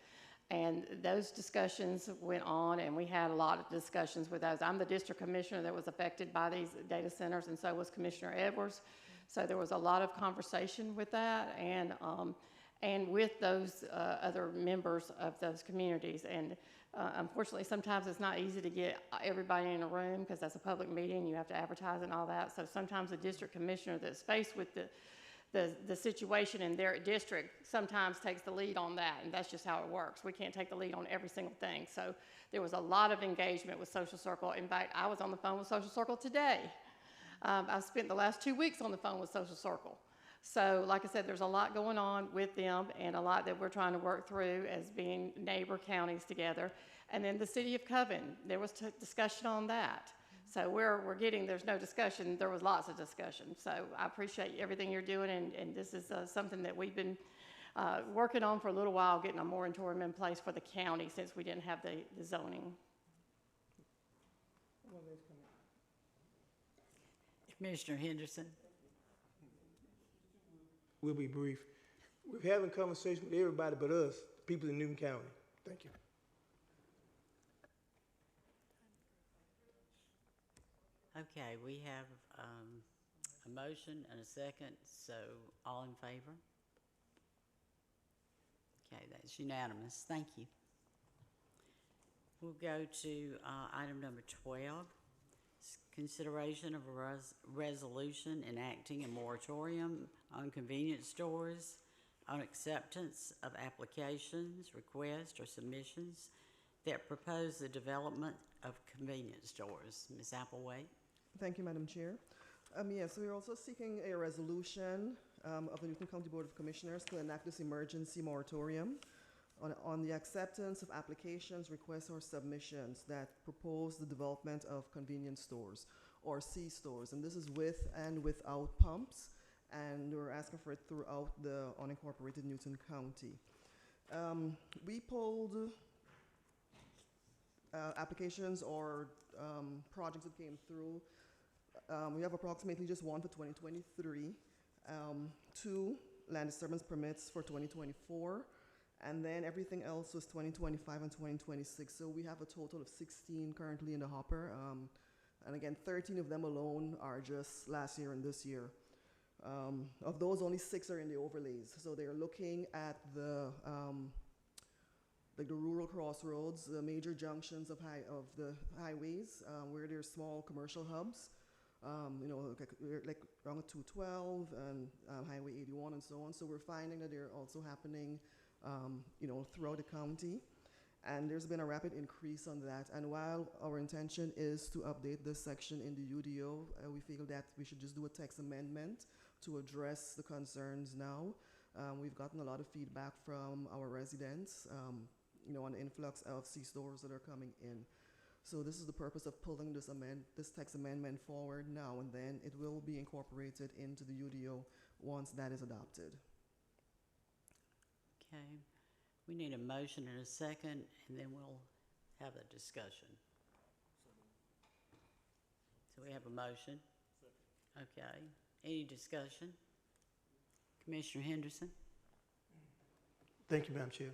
And those discussions went on, and we had a lot of discussions with those. I'm the district commissioner that was affected by these data centers, and so was Commissioner Edwards. So there was a lot of conversation with that, and with those other members of those communities. And unfortunately, sometimes it's not easy to get everybody in a room because that's a public meeting. You have to advertise and all that. So sometimes the district commissioner that's faced with the situation in their district sometimes takes the lead on that, and that's just how it works. We can't take the lead on every single thing. So there was a lot of engagement with Social Circle. In fact, I was on the phone with Social Circle today. I've spent the last 2 weeks on the phone with Social Circle. So like I said, there's a lot going on with them and a lot that we're trying to work through as being neighbor counties together. And then the city of Coven, there was discussion on that. So we're getting, there's no discussion, there was lots of discussion. So I appreciate everything you're doing, and this is something that we've been working on for a little while, getting a moratorium in place for the county since we didn't have the zoning. Commissioner Henderson. We'll be brief. We're having conversation with everybody but us, the people in Newton County. Thank you. Okay, we have a motion and a second, so all in favor? Okay, that's unanimous. Thank you. We'll go to item number 12, consideration of a resolution enacting a moratorium on convenience stores on acceptance of applications, requests, or submissions that propose the development of convenience stores. Ms. Applewhite. Thank you, Madam Chair. Yes, we're also seeking a resolution of the Newton County Board of Commissioners to enact this emergency moratorium on the acceptance of applications, requests, or submissions that propose the development of convenience stores or C-stores. And this is with and without pumps, and we're asking for it throughout the unincorporated Newton County. We pulled applications or projects that came through. We have approximately just one for 2023, 2 land disturbance permits for 2024, and then everything else was 2025 and 2026. So we have a total of 16 currently in the hopper. And again, 13 of them alone are just last year and this year. Of those, only 6 are in the overlays. So they're looking at the rural crossroads, the major junctions of the highways, where there's small commercial hubs. like around 212 and Highway 81 and so on. So we're finding that they're also happening, throughout the county. And there's been a rapid increase on that. And while our intention is to update this section in the UDO, we feel that we should just do a text amendment to address the concerns now. We've gotten a lot of feedback from our residents, on the influx of C-stores that are coming in. So this is the purpose of pulling this text amendment forward now, and then it will be incorporated into the UDO once that is adopted. Okay. We need a motion and a second, and then we'll have a discussion. So we have a motion. Okay. Any discussion? Commissioner Henderson? Thank you, Madam Chair.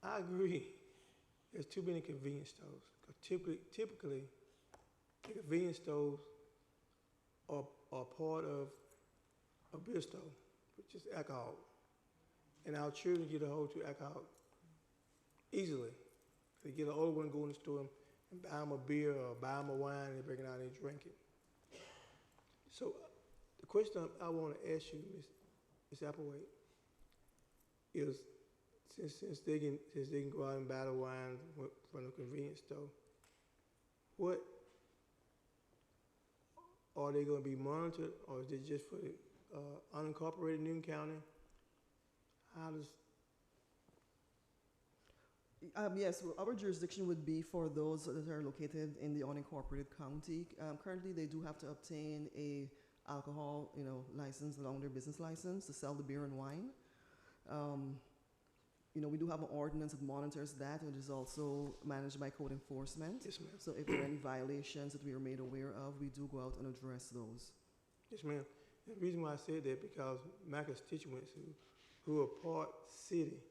I agree. There's too many convenience stores. 'Cause typically, the convenience stores are part of a beer store, which is alcohol. And our children get a hold to alcohol easily. They get an old one, go in the store and buy them a beer or buy them a wine, and they bring it out and they drink it. So the question I want to ask you, Ms. Applewhite, is since they can go out and buy the wine from the convenience store, what are they going to be monitored, or is it just for the unincorporated Newton County? How does? Yes, well, our jurisdiction would be for those that are located in the unincorporated county. Currently, they do have to obtain a alcohol, license along with their business license to sell the beer and wine. We do have an ordinance that monitors that, and it is also managed by code enforcement. Yes, ma'am. So if there are any violations that we are made aware of, we do go out and address those. Yes, ma'am. The reason why I said that because my constituents who are part city,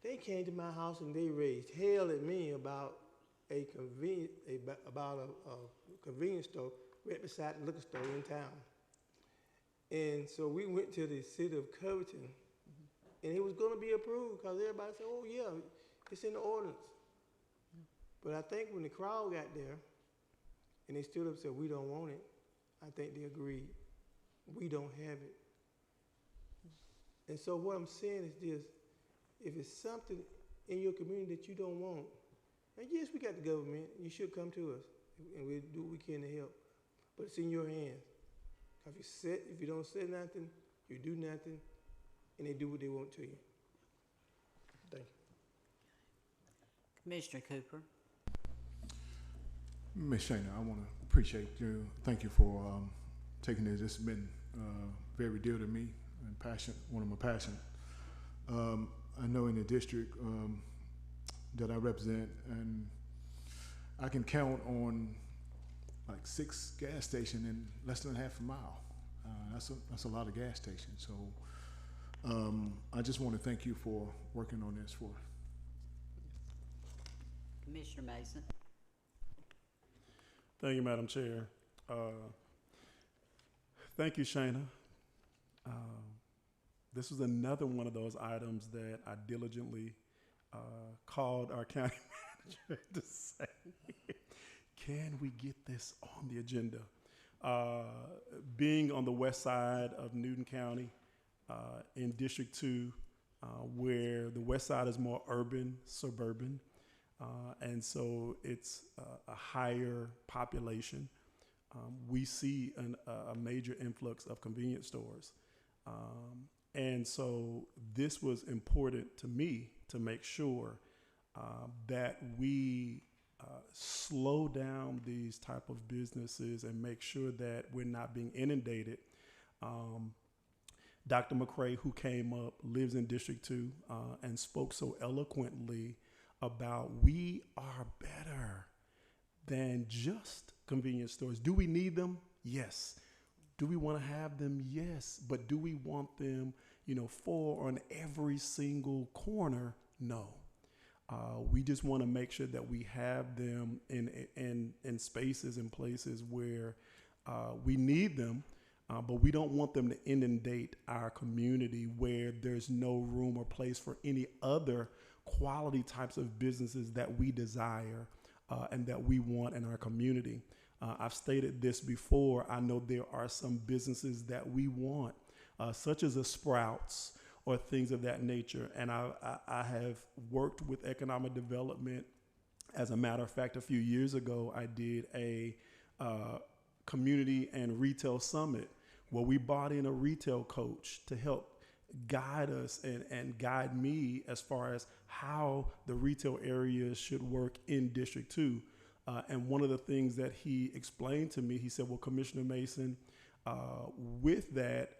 they came to my house and they raised hell at me about a convenience store right beside the liquor store in town. And so we went to the city of Covington, and it was going to be approved because everybody said, "Oh yeah, it's in the ordinance." But I think when the crowd got there, and they stood up and said, "We don't want it," I think they agreed, "We don't have it." And so what I'm saying is this: if it's something in your community that you don't want, and yes, we got the government, you should come to us, and we'll do what we can to help. But it's in your hands. If you don't say nothing, you do nothing, and they do what they want to you. Thank you. Commissioner Cooper? Ms. Shana, I want to appreciate you. Thank you for taking this. It's been very dear to me and passionate, one of my passions. I know in the district that I represent, and I can count on like 6 gas stations in less than half a mile. That's a lot of gas stations. So I just want to thank you for working on this for us. Commissioner Mason? Thank you, Madam Chair. Thank you, Shana. This was another one of those items that I diligently called our county manager to say, can we get this on the agenda? Being on the west side of Newton County in District 2, where the west side is more urban, suburban, and so it's a higher population, we see a major influx of convenience stores. And so this was important to me to make sure that we slow down these type of businesses and make sure that we're not being inundated. Dr. McCray, who came up, lives in District 2 and spoke so eloquently about we are better than just convenience stores. Do we need them? Yes. Do we want to have them? Yes. But do we want them, 4 on every single corner? No. We just want to make sure that we have them in spaces and places where we need them, but we don't want them to inundate our community where there's no room or place for any other quality types of businesses that we desire and that we want in our community. I've stated this before. I know there are some businesses that we want, such as a Sprouts or things of that nature. And I have worked with economic development. As a matter of fact, a few years ago, I did a community and retail summit where we brought in a retail coach to help guide us and guide me as far as how the retail areas should work in District 2. And one of the things that he explained to me, he said, well, Commissioner Mason, with that,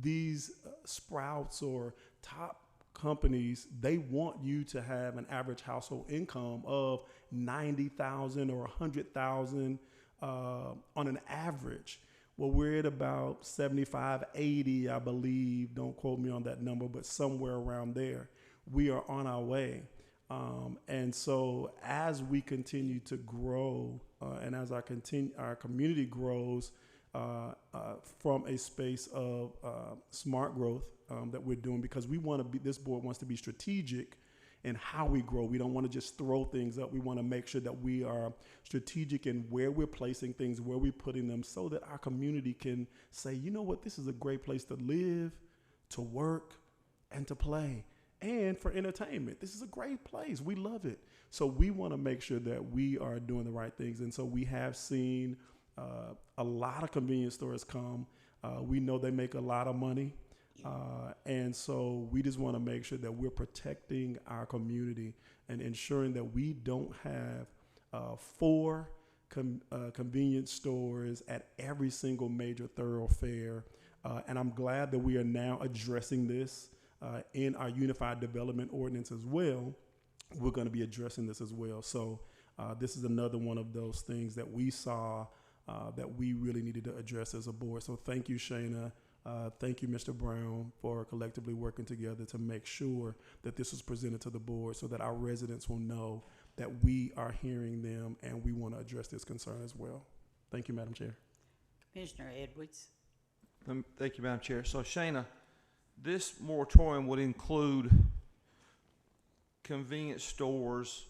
these Sprouts or top companies, they want you to have an average household income of $90,000 or $100,000 on an average. Well, we're at about 75, 80, I believe. Don't quote me on that number, but somewhere around there. We are on our way. And so as we continue to grow and as our community grows from a space of smart growth that we're doing, because we want to be, this board wants to be strategic in how we grow. We don't want to just throw things up. We want to make sure that we are strategic in where we're placing things, where we're putting them, so that our community can say, you know what, this is a great place to live, to work, and to play. And for entertainment, this is a great place. We love it. So we want to make sure that we are doing the right things. And so we have seen a lot of convenience stores come. We know they make a lot of money. And so we just want to make sure that we're protecting our community and ensuring that we don't have 4 convenience stores at every single major thoroughfare. And I'm glad that we are now addressing this in our Unified Development Ordinance as well. We're going to be addressing this as well. So this is another one of those things that we saw that we really needed to address as a board. So thank you, Shayna. Thank you, Mr. Brown, for collectively working together to make sure that this was presented to the board so that our residents will know that we are hearing them and we want to address this concern as well. Thank you, Madam Chair. Commissioner Edwards. Thank you, Madam Chair. So, Shayna, this moratorium would include convenience stores,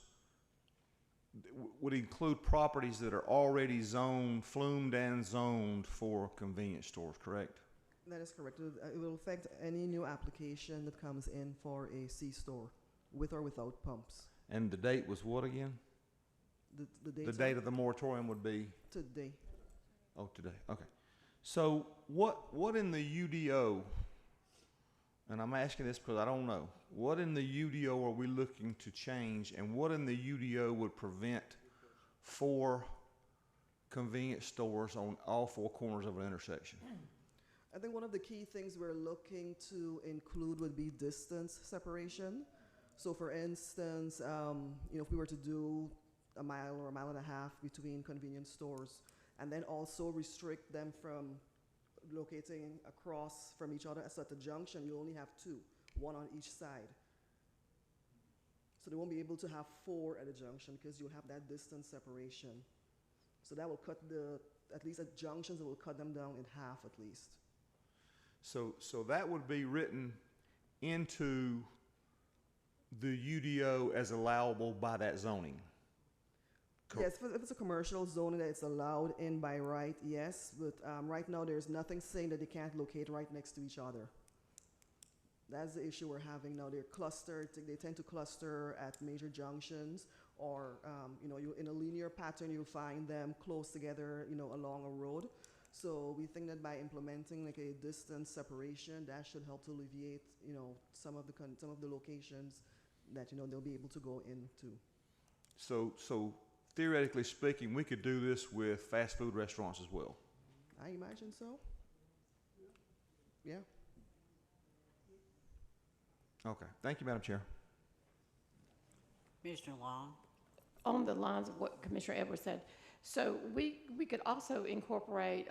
would include properties that are already zoned, flumed and zoned for convenience stores, correct? That is correct. It will affect any new application that comes in for a C-store, with or without pumps. And the date was what again? The date of the moratorium would be? Today. Oh, today. Okay. So what in the UDO, and I'm asking this because I don't know, what in the UDO are we looking to change, and what in the UDO would prevent 4 convenience stores on all 4 corners of an intersection? I think one of the key things we're looking to include would be distance separation. So for instance, if we were to do a mile or a mile and a half between convenience stores, and then also restrict them from locating across from each other. So at the junction, you only have 2, 1 on each side. So they won't be able to have 4 at a junction because you have that distance separation. So that will cut at least at junctions, it will cut them down in half at least. So that would be written into the UDO as allowable by that zoning? Yes, if it's a commercial zoning that it's allowed in by right, yes. But right now, there's nothing saying that they can't locate right next to each other. That's the issue we're having now. They're clustered. They tend to cluster at major junctions, or you in a linear pattern, you'll find them close together, along a road. So we think that by implementing like a distance separation, that should help to alleviate, some of the locations that they'll be able to go into. So theoretically speaking, we could do this with fast food restaurants as well. I imagine so. Yeah. Okay. Thank you, Madam Chair. Commissioner Long. On the lines of what Commissioner Edwards said, so we could also incorporate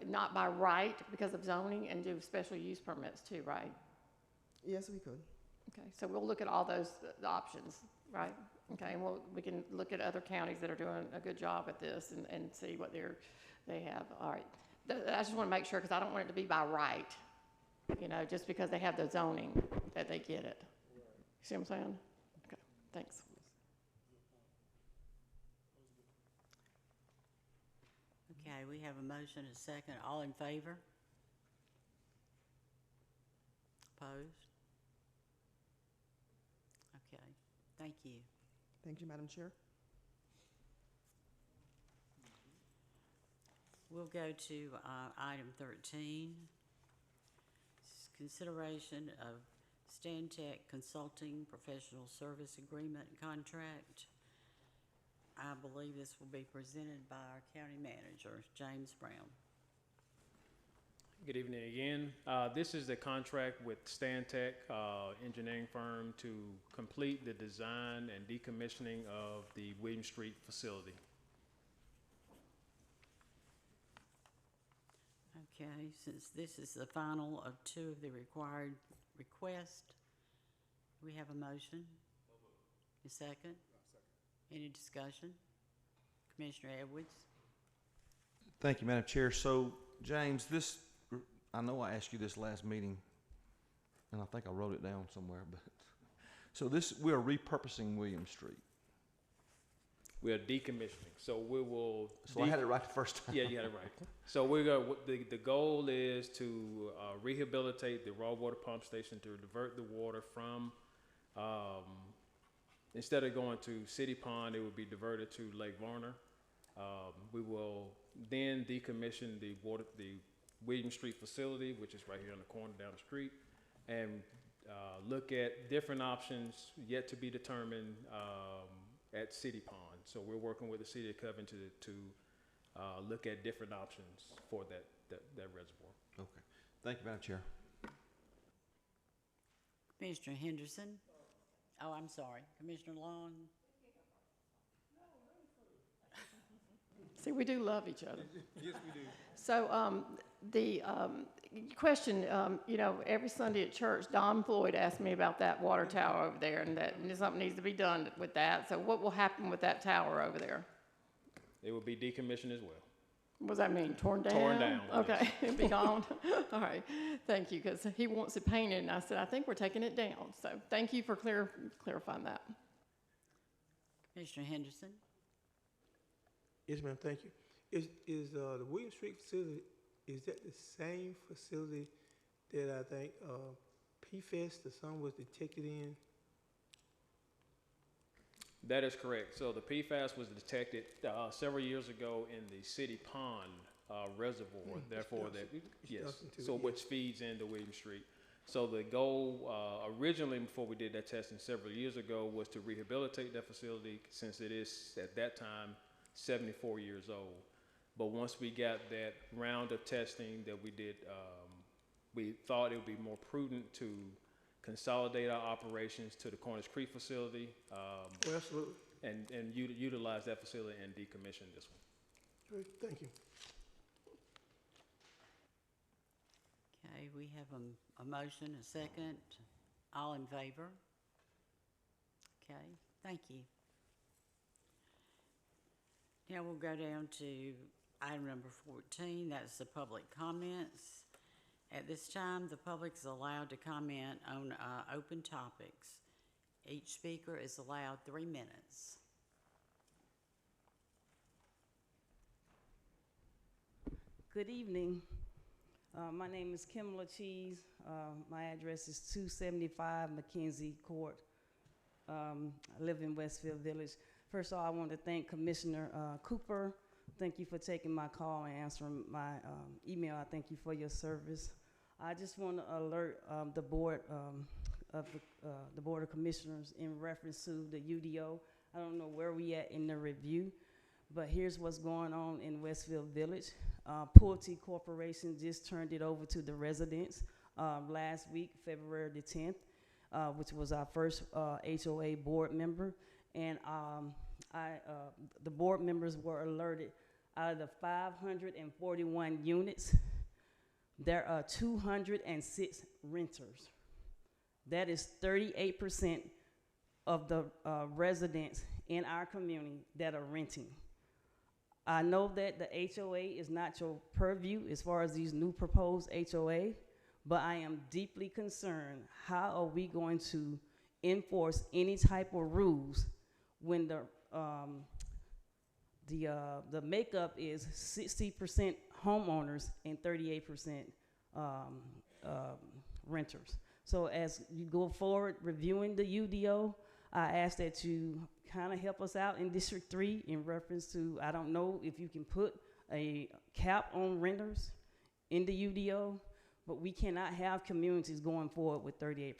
not by right because of zoning and do special use permits too, right? Yes, we could. Okay, so we'll look at all those the options, right? Okay, and we can look at other counties that are doing a good job at this and see what they have. All right, I just want to make sure because I don't want it to be by right, just because they have the zoning that they get it. See what I'm saying? Okay, thanks. Okay, we have a motion, a second. All in favor? Opposed? Okay, thank you. Thank you, Madam Chair. We'll go to item 13. Consideration of Stantec Consulting Professional Service Agreement Contract. I believe this will be presented by our county manager, James Brown. Good evening again. This is the contract with Stantec engineering firm to complete the design and decommissioning of the William Street facility. Okay, since this is the final of two of the required requests, we have a motion. A second? Any discussion? Commissioner Edwards? Thank you, Madam Chair. So, James, this, I know I asked you this last meeting, and I think I wrote it down somewhere, but, so this, we are repurposing William Street. We are decommissioning, so we will. So I had it right the first time. Yeah, you had it right. So we're going. The goal is to rehabilitate the raw water pump station to divert the water from. Instead of going to City Pond, it would be diverted to Lake Varner. We will then decommission the William Street facility, which is right here on the corner down the street, and look at different options yet to be determined at City Pond. So we're working with the City of Covington to look at different options for that reservoir. Okay. Thank you, Madam Chair. Commissioner Henderson? Oh, I'm sorry. Commissioner Long? See, we do love each other. Yes, we do. So the question, you know, every Sunday at church, Don Floyd asked me about that water tower over there, and that something needs to be done with that. So what will happen with that tower over there? It will be decommissioned as well. What does that mean? Torn down? Torn down. Okay, Yes. it'll be gone. All right, thank you, because he wants it painted, and I said, I think we're taking it down. So thank you for clarifying that. Commissioner Henderson? Yes, ma'am, thank you. Is the William Street facility, is that the same facility that I think PFAS, the son was detected in? That is correct. So the PFAS was detected several years ago in the City Pond reservoir. Therefore, which feeds into William Street. So the goal originally, before we did that testing several years ago, was to rehabilitate that facility, since it is at that time 74 years old. But once we got that round of testing that we did, we thought it would be more prudent to consolidate our operations to the Cornish Creek facility. Absolutely. And utilize that facility and decommission this one. Great, thank you. Okay, we have a motion, a second. All in favor? Okay, thank you. Now we'll go down to item number 14. That's the public comments. At this time, the public is allowed to comment on open topics. Each speaker is allowed 3 minutes. Good evening. My name is Kim Cheese. My address is 275 McKenzie Court. I live in Westfield Village. First of all, I want to thank Commissioner Cooper. Thank you for taking my call and answering my email. I thank you for your service. I just want to alert the board the Board of Commissioners in reference to the UDO. I don't know where we at in the review, but here's what's going on in Westfield Village. Pulte Corporation just turned it over to the residents last week, February the 10th, which was our first HOA board member. And the board members were alerted, out of the 541 units, there are 206 renters. That is 38% of the residents in our community that are renting. I know that the HOA is not your purview as far as these new proposed HOA, but I am deeply concerned, how are we going to enforce any type of rules when The makeup is 60% homeowners and 38% renters. So as you go forward reviewing the UDO, I ask that you kind of help us out in District 3 in reference to, I don't know if you can put a cap on renters in the UDO, but we cannot have communities going forward with 38%.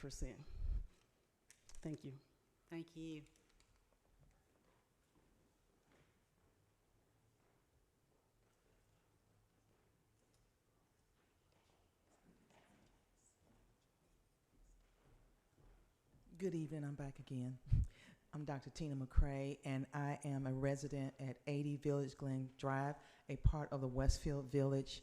Thank you. Thank you. Good evening, I'm back again. I'm Dr. Tina McCrae, and I am a resident at 80 Village Glen Drive, a part of the Westfield Village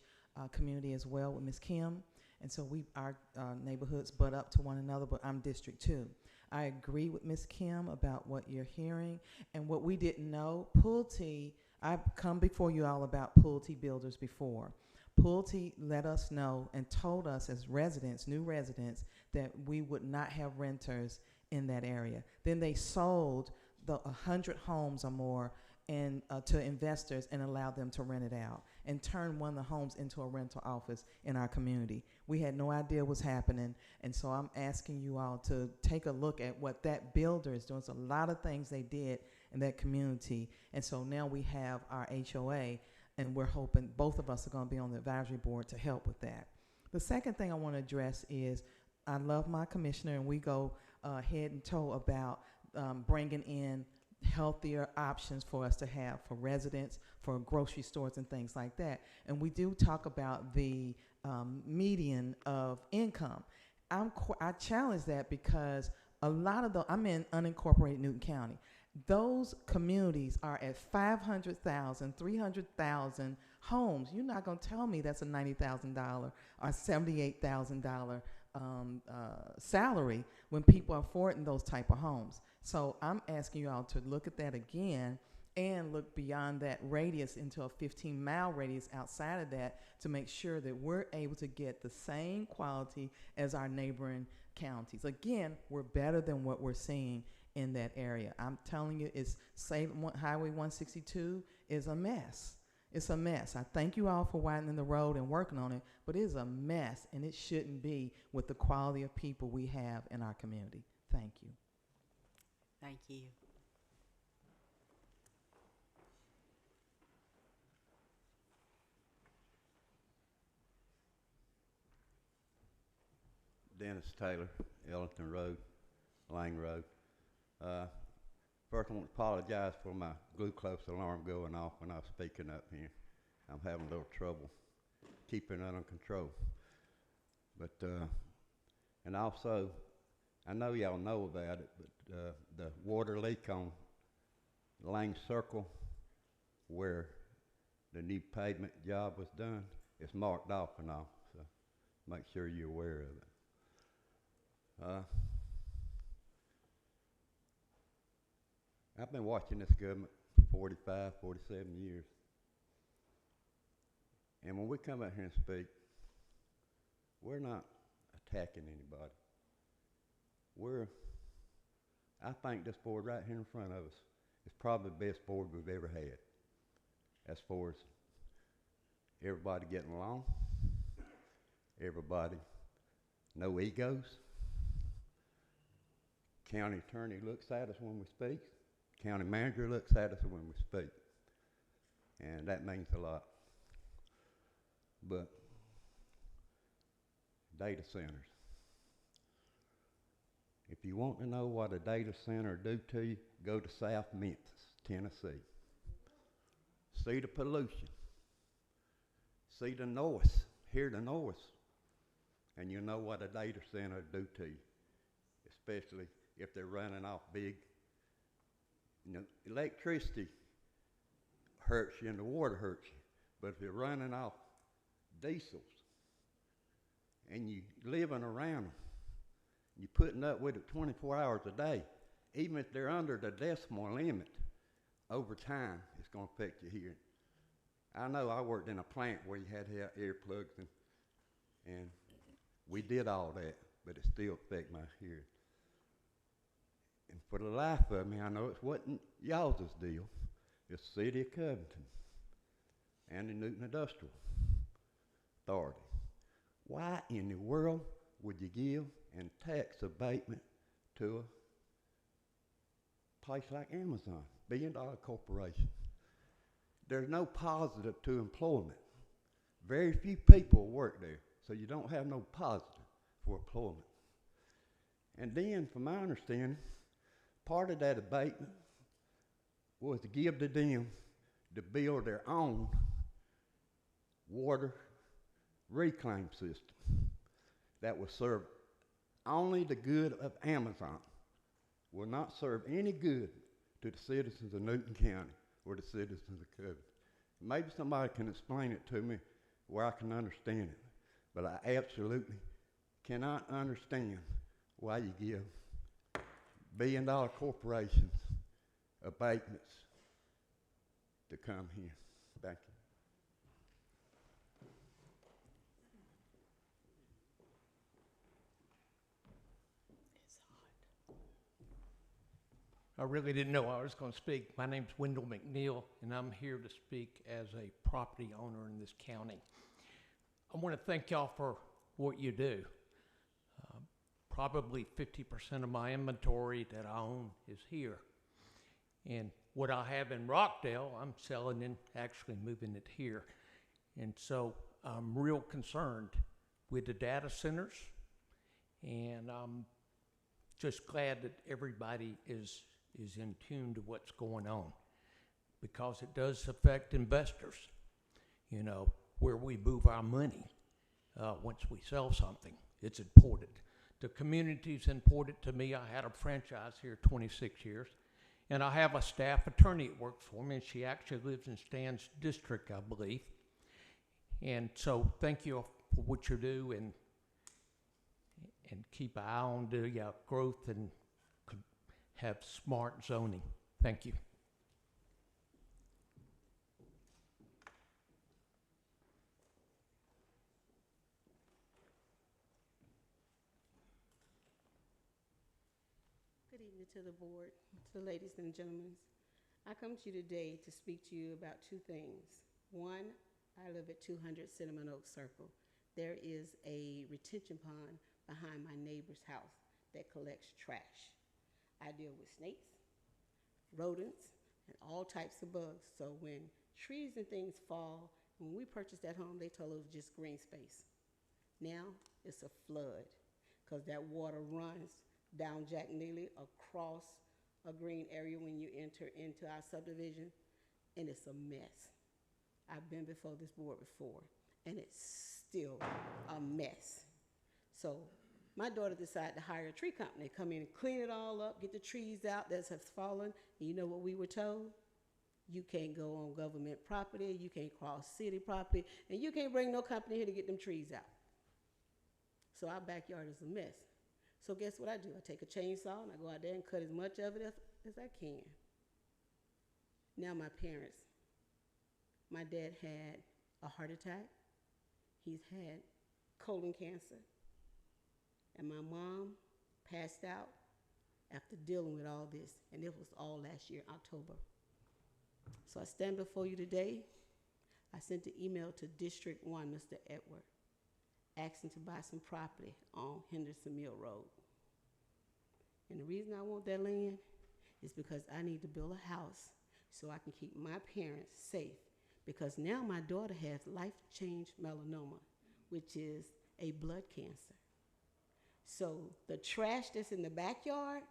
community as well with Ms. Kim. And so our neighborhoods butt up to one another, but I'm District 2. I agree with Ms. Kim about what you're hearing. And what we didn't know, Pulte, I've come before you all about Pulte builders before. Pulte let us know and told us as residents, new residents, that we would not have renters in that area. Then they sold the 100 homes or more and to investors and allowed them to rent it out and turned one of the homes into a rental office in our community. We had no idea what was happening, and so I'm asking you all to take a look at what that builder is doing. It's a lot of things they did in that community, and so now we have our HOA, and we're hoping both of us are going to be on the advisory board to help with that. The second thing I want to address is I love my commissioner, and we go head and toe about bringing in healthier options for us to have for residents, for grocery stores and things like that. And we do talk about the median of income. I challenge that because a lot of I'm in unincorporated Newton County. Those communities are at 500,000, 300,000 homes. You're not going to tell me that's a $90,000 or $78,000 salary when people are affording those type of homes. So I'm asking you all to look at that again and look beyond that radius into a 15-mile radius outside of that to make sure that we're able to get the same quality as our neighboring counties. Again, we're better than what we're seeing in that area. I'm telling you, Highway 162 is a mess. It's a mess. I thank you all for widening the road and working on it, but it is a mess, and it shouldn't be with the quality of people we have in our community. Thank you. Thank you. Dennis Taylor, Ellington Road, Lang Road. First, I want to apologize for my glucose alarm going off when I was speaking up here. I'm having a little trouble keeping it under control. But, and also, I know y'all know about it, but the water leak on Lang Circle, where the new pavement job was done, it's marked off and all, so make sure you're aware of it. I've been watching this government for 45, 47 years. And when we come out here and speak, we're not attacking anybody. I think this board right here in front of us is probably the best board we've ever had as far as everybody getting along, everybody, no egos. County attorney looks at us when we speak. County manager looks at us when we speak. And that means a lot. But data centers. If you want to know what a data center do to you, go to South Memphis, Tennessee. See the pollution. See the noise. Hear the noise. And you know what a data center do to you, especially if they're running off big. You know, electricity hurts you and the water hurts you. But if you're running off diesels and you living around them, you're putting up with it 24 hours a day, even if they're under the decimal limit, over time, it's going to affect your hearing. I know I worked in a plant where you had to have earplugs, and we did all that, but it still affected my hearing. And for the life of me, I know it wasn't y'all's deal, the City of Covington and the Newton Industrial Authority. Why in the world would you give an tax abatement to a place like Amazon, billion-dollar corporation? There's no positive to employment. Very few people work there, so you don't have no positive for employment. And then, from my understanding, part of that abatement was to give to them to build their own water reclaim system that will serve only the good of Amazon, will not serve any good to the citizens of Newton County or the citizens of Covington. Maybe somebody can explain it to me where I can understand it, but I absolutely cannot understand why you give billion-dollar corporations abatements to come here. Thank you. I really didn't know I was going to speak. My name's Wendell McNeil, and I'm here to speak as a property owner in this county. I want to thank y'all for what you do. Probably 50% of my inventory that I own is here. And what I have in Rockdale, I'm selling and actually moving it here. And so I'm real concerned with the data centers, and I'm just glad that everybody is in tune to what's going on, because it does affect investors, you know, where we move our money once we sell something. It's important. The community's important to me. I had a franchise here 26 years, and I have a staff attorney that works for me, and she actually lives in Stan's district, I believe. And so thank you for what you do, and keep an eye on the growth and have smart zoning. Thank you. Good evening to the board, to the ladies and gentlemen. I come to you today to speak to you about two things. One, I live at 200 Cinnamon Oak Circle. There is a retention pond behind my neighbor's house that collects trash. I deal with snakes, rodents, and all types of bugs. So when trees and things fall, when we purchased that home, they told us it was just green space. Now it's a flood, because that water runs down Jack Neely across a green area when you enter into our subdivision, and it's a mess. I've been before this board before, and it's still a mess. So my daughter decided to hire a tree company, come in and clean it all up, get the trees out that have fallen. And you know what we were told? You can't go on government property, you can't cross city property, and you can't bring no company here to get them trees out. So our backyard is a mess. So guess what I do? I take a chainsaw and I go out there and cut as much of it as I can. Now my parents. My dad had a heart attack. He's had colon cancer. And my mom passed out after dealing with all this. And it was all last year, October. So I stand before you today. I sent an email to District 1, Mr. Edward, asking to buy some property on Henderson Mill Road. And the reason I want that land is because I need to build a house so I can keep my parents safe. Because now my daughter has life-change melanoma, which is a blood cancer. So the trash that's in the backyard,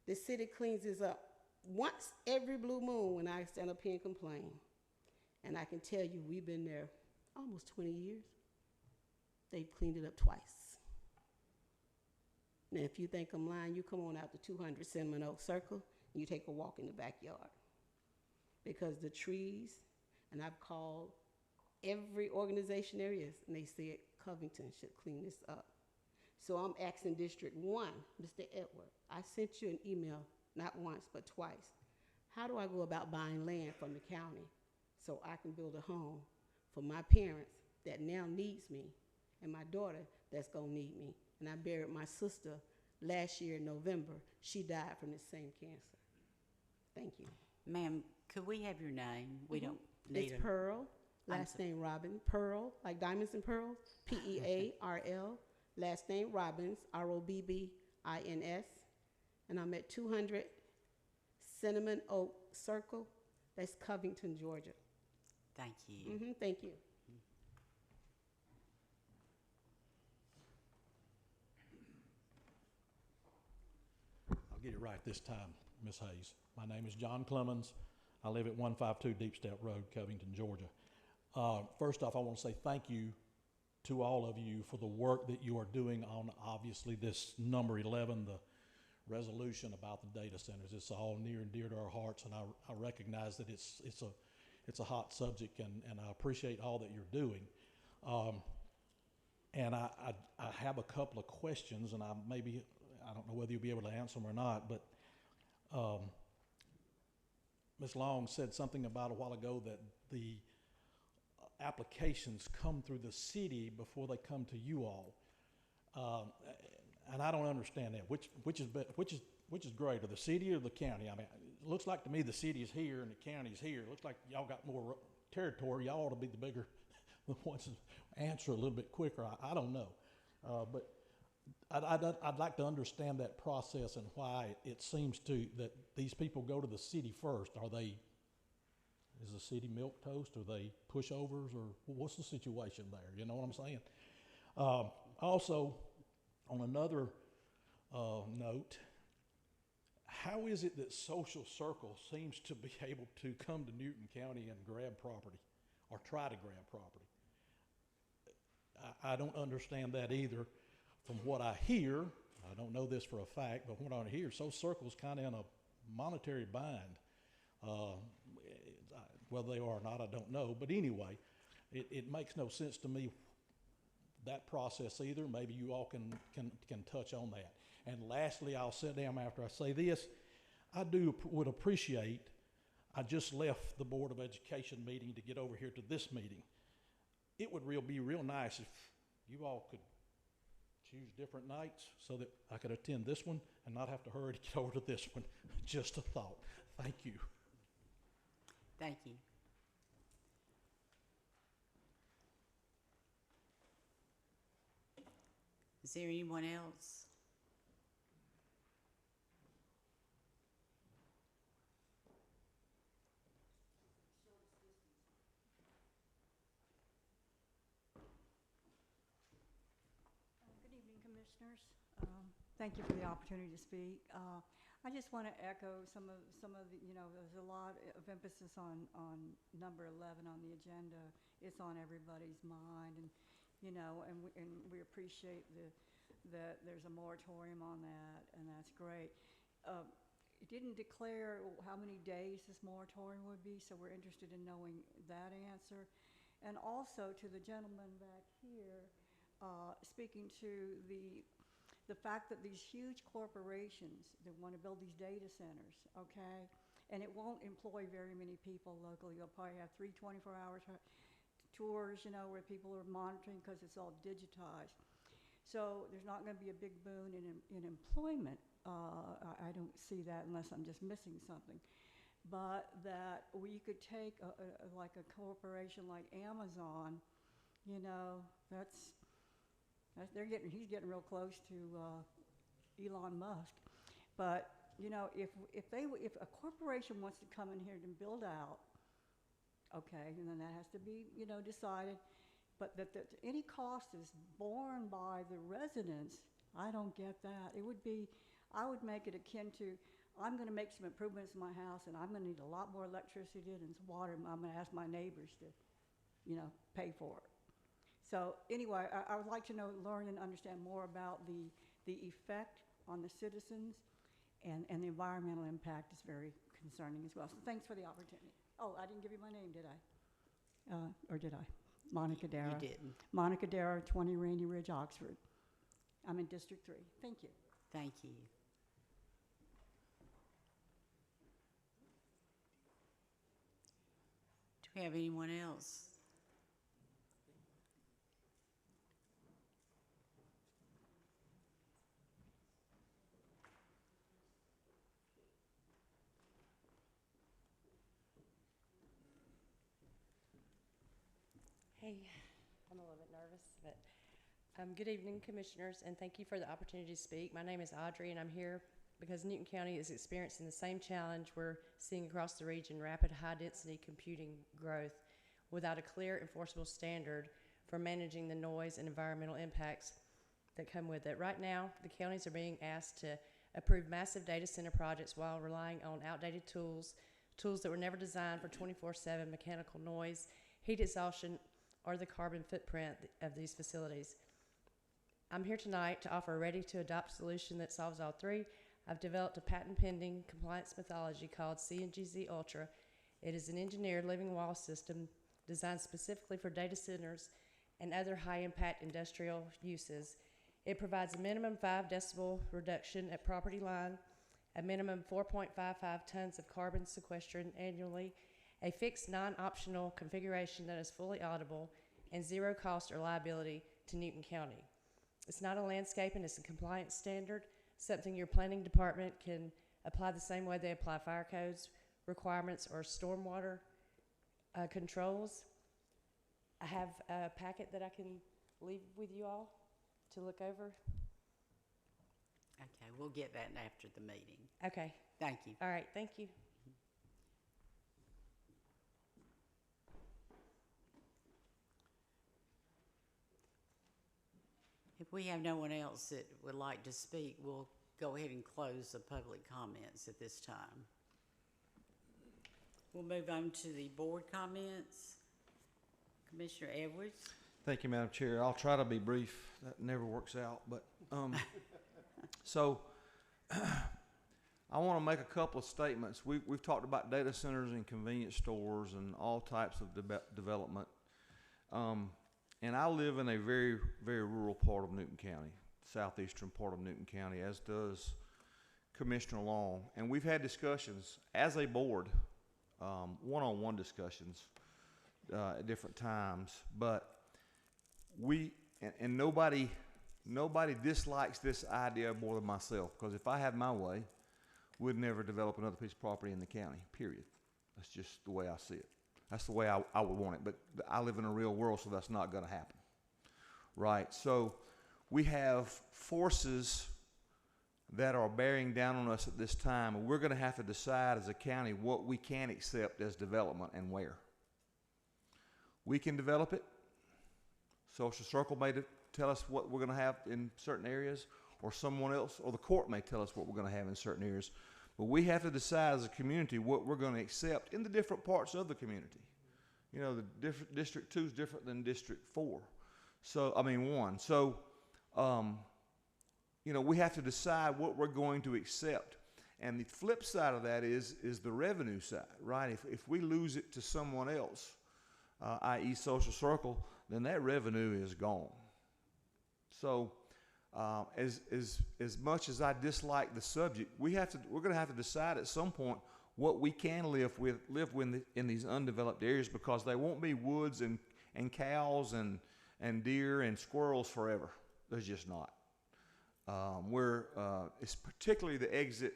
the city cleans this up once every blue moon when I stand up here and complain. And I can tell you, we've been there almost 20 years. They've cleaned it up twice. Now, if you think I'm lying, you come on out to 200 Cinnamon Oak Circle, and you take a walk in the backyard. Because the trees, and I've called every organization there is, and they said Covington should clean this up. So I'm asking District 1, Mr. Edward, I sent you an email, not once, but twice. How do I go about buying land from the county so I can build a home for my parents that now needs me, and my daughter that's gonna need me? And I buried my sister last year in November. She died from the same cancer. Thank you. Ma'am, could we have your name? We don't need It's Pearl, I'm last name Robin. Pearl, like diamonds and pearls. Pearl. Last name Robbins, Robbins. And I'm at 200 Cinnamon Oak Circle. That's Covington, Georgia. Thank you. Thank you. I'll get it right this time, Miss Hayes. My name is John Clemens. I live at 152 Deep Step Road, Covington, Georgia. First off, I want to say thank you to all of you for the work that you are doing on, obviously, this number 11, the resolution about the data centers. It's all near and dear to our hearts, and I recognize that it's a hot subject, and I appreciate all that you're doing. And I have a couple of questions, and I don't know whether you'll be able to answer them or not, but Ms. Long said something about a while ago that the applications come through the city before they come to you all, and I don't understand that. Which is greater, the city or the county? I mean, it looks like to me the city is here and the county is here. It looks like y'all got more territory. Y'all ought to be the bigger, the ones that answer a little bit quicker. I don't know, but I'd like to understand that process and why it seems that these people go to the city first. Is the city milquetoast? Are they pushovers, or what's the situation there? You know what I'm saying? Also, on another note, how is it that Social Circle seems to be able to come to Newton County and grab property, or try to grab property? I don't understand that either. From what I hear, I don't know this for a fact, but what I hear, Social Circle's kind of in a monetary bind. Whether they are or not, I don't know. But anyway, it makes no sense to me, that process either. Maybe you all can touch on that. And lastly, I'll sit down after I say this. I would appreciate, I just left the Board of Education meeting to get over here to this meeting. It would be real nice if you all could choose different nights so that I could attend this one and not have to hurry to get over to this one. Just a thought. Thank you. Thank you. Is there anyone else? Good evening, Commissioners. Thank you for the opportunity to speak. I just want to echo some of the, there's a lot of emphasis on number 11 on the agenda. It's on everybody's mind, and we appreciate that there's a moratorium on that, and that's great. It didn't declare how many days this moratorium would be, so we're interested in knowing that answer. And also to the gentleman back here, speaking to the fact that these huge corporations that want to build these data centers, okay, and it won't employ very many people locally. You'll probably have 3 24-hour tours, where people are monitoring because it's all digitized. So there's not going to be a big boom in employment. I don't see that unless I'm just missing something. But that we could take like a corporation like Amazon, he's getting real close to Elon Musk. But if a corporation wants to come in here and build out, okay, and then that has to be decided. But that any cost is borne by the residents, I don't get that. I would make it akin to, I'm going to make some improvements in my house, and I'm going to need a lot more electricity and some water, and I'm going to ask my neighbors to, pay for it. So anyway, I would like to learn and understand more about the effect on the citizens, and the environmental impact is very concerning as well. So thanks for the opportunity. Oh, I didn't give you my name, did I? Or did I? Monica Darrow. You didn't. Monica Darrow, 20 Randy Ridge, Oxford. I'm in District 3. Thank you. Thank you. Do we have anyone else? Hey, I'm a little bit nervous, but good evening, Commissioners, and thank you for the opportunity to speak. My name is Audrey, and I'm here because Newton County is experiencing the same challenge we're seeing across the region, rapid high-density computing growth, without a clear enforceable standard for managing the noise and environmental impacts that come with it. Right now, the counties are being asked to approve massive data center projects while relying on outdated tools that were never designed for 24/7 mechanical noise, heat exhaustion, or the carbon footprint of these facilities. I'm here tonight to offer a ready-to-adopt solution that solves all three. I've developed a patent-pending compliance methodology called CNGZ Ultra. It is an engineered living wall system designed specifically for data centers and other high-impact industrial uses. It provides a minimum 5 decibel reduction at property line, a minimum 4.55 tons of carbon sequestration annually, a fixed non-optional configuration that is fully audible, and zero cost or liability to Newton County. It's not a landscaping, it's a compliance standard, something your planning department can apply the same way they apply fire codes, requirements, or stormwater controls. I have a packet that I can leave with you all to look over. Okay, we'll get that after the meeting. Okay. Thank you. All right, thank you. If we have no one else that would like to speak, we'll go ahead and close the public comments at this time. We'll move on to the board comments. Commissioner Edwards. Thank you, Madam Chair. I'll try to be brief. That never works out, but so I want to make a couple of statements. We've talked about data centers and convenience stores and all types of development. And I live in a very, very rural part of Newton County, southeastern part of Newton County, as does Commissioner Long. And we've had discussions as a board, one-on-one discussions at different times. But nobody dislikes this idea more than myself, because if I had my way, we'd never develop another piece of property in the county, period. That's just the way I see it. That's the way I would want it, but I live in a real world, so that's not going to happen, right? So we have forces that are bearing down on us at this time, and we're going to have to decide as a county what we can accept as development and where. We can develop it. Social Circle may tell us what we're going to have in certain areas, or someone else, or the court may tell us what we're going to have in certain areas. But we have to decide as a community what we're going to accept in the different parts of the community. You know, the District 2 is different than District 4. So, I mean, 1. So, you know, we have to decide what we're going to accept. And the flip side of that is the revenue side, right? If we lose it to someone else, i.e. Social Circle, then that revenue is gone. So, as much as I dislike the subject, we're going to have to decide at some point what we can live with in these undeveloped areas, because they won't be woods and cows and deer and squirrels forever. There's just not. It's particularly the exit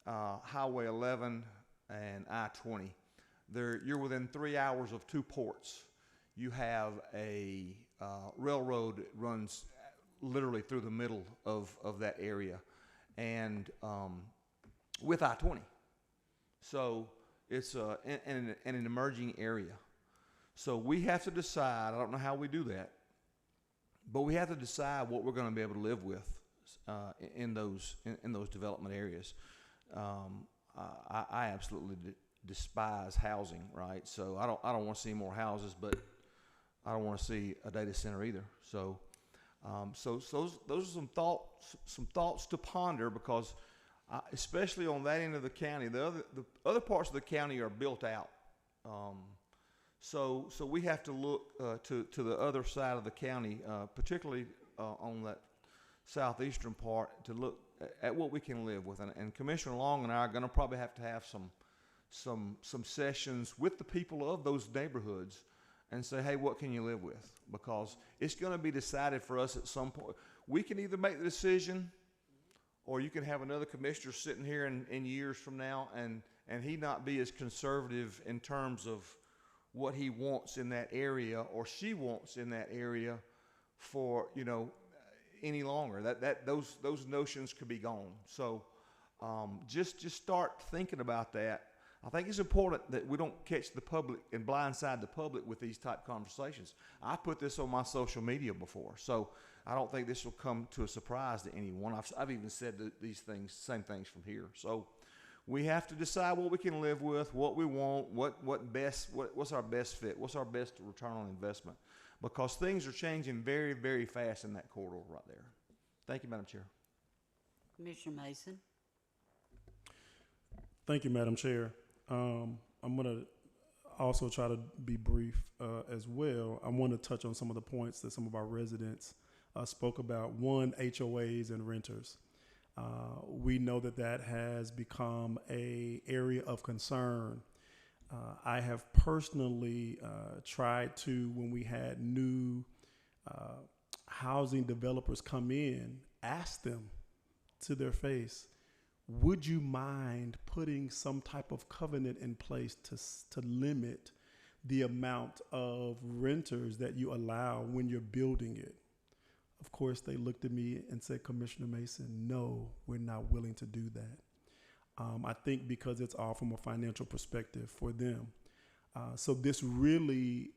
Highway 11 and I-20. You're within 3 hours of 2 ports. You have a railroad that runs literally through the middle of that area, and with I-20. So it's an emerging area. So we have to decide, I don't know how we do that, but we have to decide what we're going to be able to live with in those development areas. I absolutely despise housing, right? So I don't want to see more houses, but I don't want to see a data center either. So those are some thoughts to ponder, because especially on that end of the county, the other parts of the county are built out. So we have to look to the other side of the county, particularly on that southeastern part, to look at what we can live with. And Commissioner Long and I are going to probably have to have some sessions with the people of those neighborhoods and say, hey, what can you live with? Because it's going to be decided for us at some point. We can either make the decision, or you can have another commissioner sitting here in years from now and he not be as conservative in terms of what he wants in that area or she wants in that area for, you know, any longer. Those notions could be gone. So just start thinking about that. I think it's important that we don't catch the public and blindside the public with these type conversations. I put this on my social media before, so I don't think this will come to a surprise to anyone. I've even said these things, same things from here. So we have to decide what we can live with, what we want, what's our best fit, what's our best return on investment, because things are changing very, very fast in that corridor right there. Thank you, Madam Chair. Commissioner Mason. Thank you, Madam Chair. I'm going to also try to be brief as well. I want to touch on some of the points that some of our residents spoke about. One, HOAs and renters. We know that has become an area of concern. I have personally tried to, when we had new housing developers come in, ask them to their face, would you mind putting some type of covenant in place to limit the amount of renters that you allow when you're building it? Of course, they looked at me and said, Commissioner Mason, no, we're not willing to do that. I think because it's all from a financial perspective for them. So this really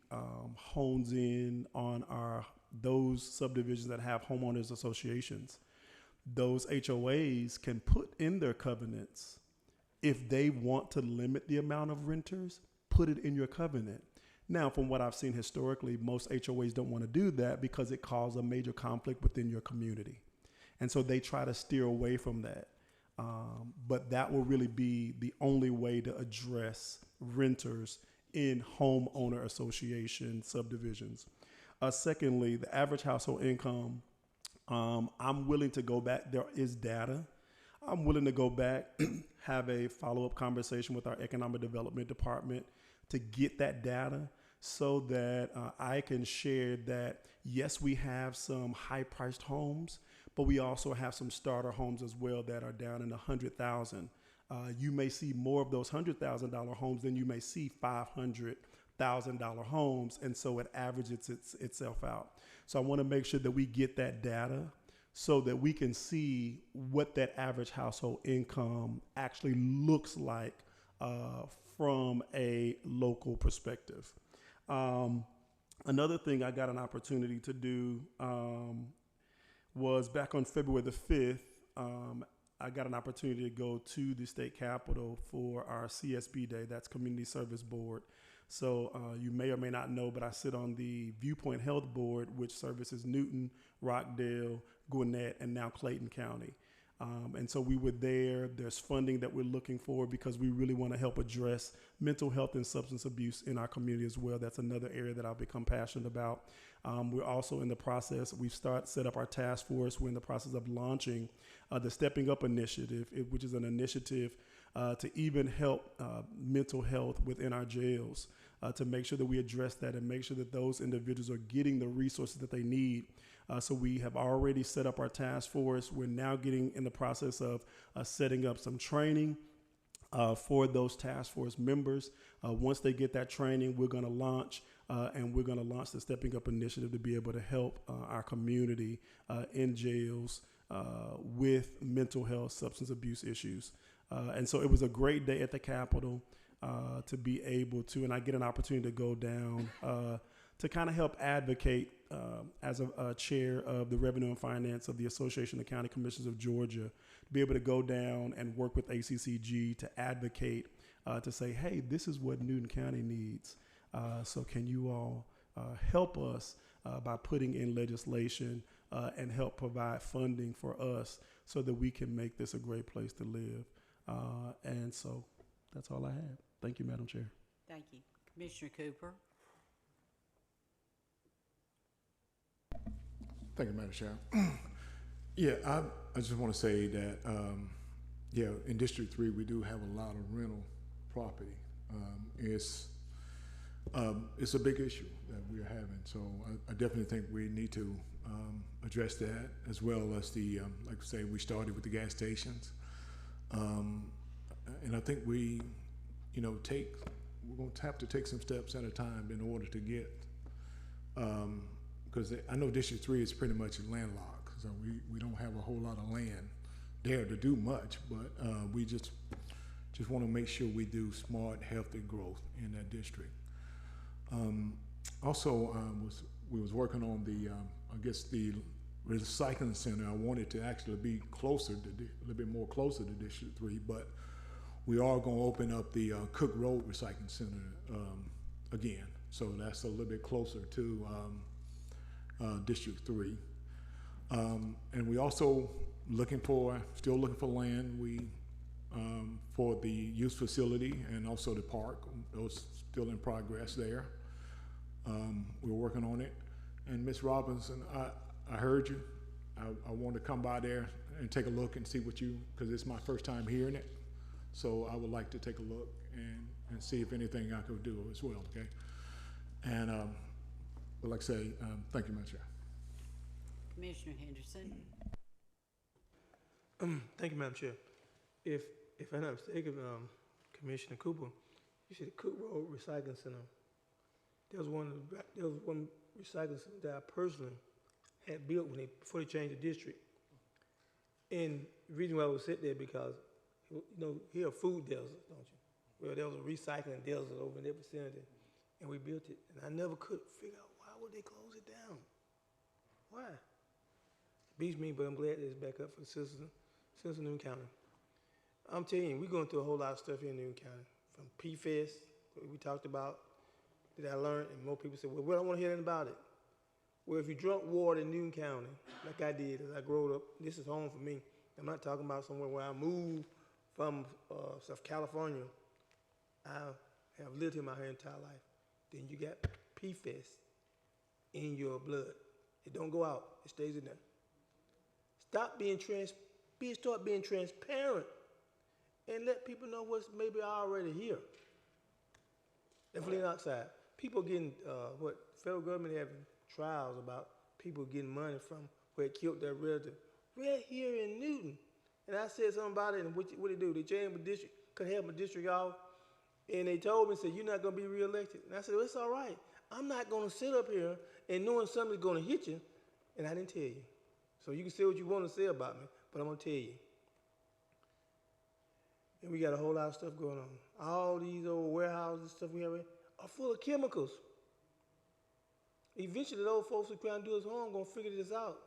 hones in on those subdivisions that have homeowners associations. Those HOAs can put in their covenants, if they want to limit the amount of renters, put it in your covenant. Now, from what I've seen historically, most HOAs don't want to do that because it causes a major conflict within your community. And so they try to steer away from that. But that will really be the only way to address renters in homeowner association subdivisions. Secondly, the average household income. I'm willing to go back. There is data. I'm willing to go back, have a follow-up conversation with our economic development department to get that data so that I can share that, yes, we have some high-priced homes, but we also have some starter homes as well that are down in the $100,000. You may see more of those $100,000 homes than you may see $500,000 homes, and so it averages itself out. So I want to make sure that we get that data so that we can see what that average household income actually looks like from a local perspective. Another thing I got an opportunity to do was back on February the 5th, I got an opportunity to go to the state capitol for our CSB Day, that's Community Service Board. So you may or may not know, but I sit on the Viewpoint Health Board, which services Newton, Rockdale, Gwinnett, and now Clayton County. And so we were there. There's funding that we're looking for because we really want to help address mental health and substance abuse in our community as well. That's another area that I've become passionate about. We're also in the process, we've set up our task force. We're in the process of launching the Stepping Up Initiative, which is an initiative to even help mental health within our jails, to make sure that we address that and make sure that those individuals are getting the resources that they need. So we have already set up our task force. We're now getting in the process of setting up some training for those task force members. Once they get that training, we're going to launch and we're going to launch the Stepping Up Initiative to be able to help our community in jails with mental health, substance abuse issues. And so it was a great day at the Capitol to be able to, and I get an opportunity to go down to kind of help advocate as a chair of the Revenue and Finance of the Association of County Commissioners of Georgia, to be able to go down and work with ACCG to advocate, to say, hey, this is what Newton County needs. So can you all help us by putting in legislation and help provide funding for us so that we can make this a great place to live. And so that's all I have. Thank you, Madam Chair. Thank you. Commissioner Cooper. Thank you, Madam Chair. Yeah, I just want to say that, in District 3, we do have a lot of rental property. It's a big issue that we're having. So I definitely think we need to address that, as well as the, like I say, we started with the gas stations. And I think we, take we're going to have to take some steps at a time in order to get, because I know District 3 is pretty much landlocked, so we don't have a whole lot of land there to do much, but we just want to make sure we do smart, healthy growth in that district. Also, we was working on the, I guess the recycling center. I wanted to actually be closer to, a little bit more closer to District 3, but we are going to open up the Cook Road Recycling Center again. So that's a little bit closer to District 3. And we also still looking for land. We for the youth facility and also the park. Those still in progress there. We're working on it. And Ms. Robinson, I heard you. I want to come by there and take a look and see because it's my first time hearing it. So I would like to take a look and see if anything I could do as well, okay? And like I say, thank you, Madam Chair. Commissioner Henderson. Thank you, Madam Chair. If I'm not mistaken, Commissioner Cooper, you said the Cook Road Recycling Center. There was one recycling center that I personally had built before they changed the district. And the reason why I was sit there because, you know, here are food deserts, don't you? Well, there was a recycling desert over in that vicinity, and we built it. And I never could figure out why would they close it down? Why? It beats me, but I'm glad that it's back up for the citizens of Newton County. I'm telling you, we're going through a whole lot of stuff here in Newton County, from PFAS that we talked about, that I learned, and more people said, well, we don't want to hear anything about it. Well, if you drunk water in Newton County, like I did as I grew up, this is home for me. I'm not talking about somewhere where I moved from South California. I have lived here my whole entire life. Then you got PFAS in your blood. It don't go out. It stays in there. Start being transparent and let people know what's maybe already here. Definitely outside. People getting, federal government having trials about people getting money from where it killed their relative. Right here in Newton. And I said something about it, and what they do? They changed my district, could have my district off, and they told me, said, you're not going to be reelected. And I said, well, it's all right. I'm not going to sit up here and knowing something's going to hit you, and I didn't tell you. So you can say what you want to say about me, but I'm going to tell you. And we got a whole lot of stuff going on. All these old warehouses and stuff we have are full of chemicals. Eventually, those folks who trying to do us harm are going to figure this out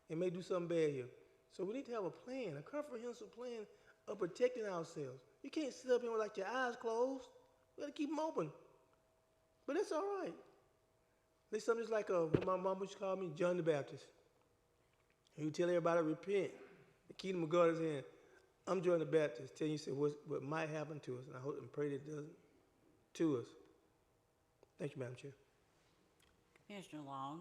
and may do something bad here. So we need to have a plan, a comprehensive plan of protecting ourselves. You can't sit up here with like your eyes closed. We got to keep them open. But it's all right. There's something just like what my mama used to call me, John the Baptist. He would tell everybody to repent. The kingdom of God is in. I'm John the Baptist, telling you what might happen to us, and I hope and pray that it doesn't to us. Thank you, Madam Chair. Commissioner Long.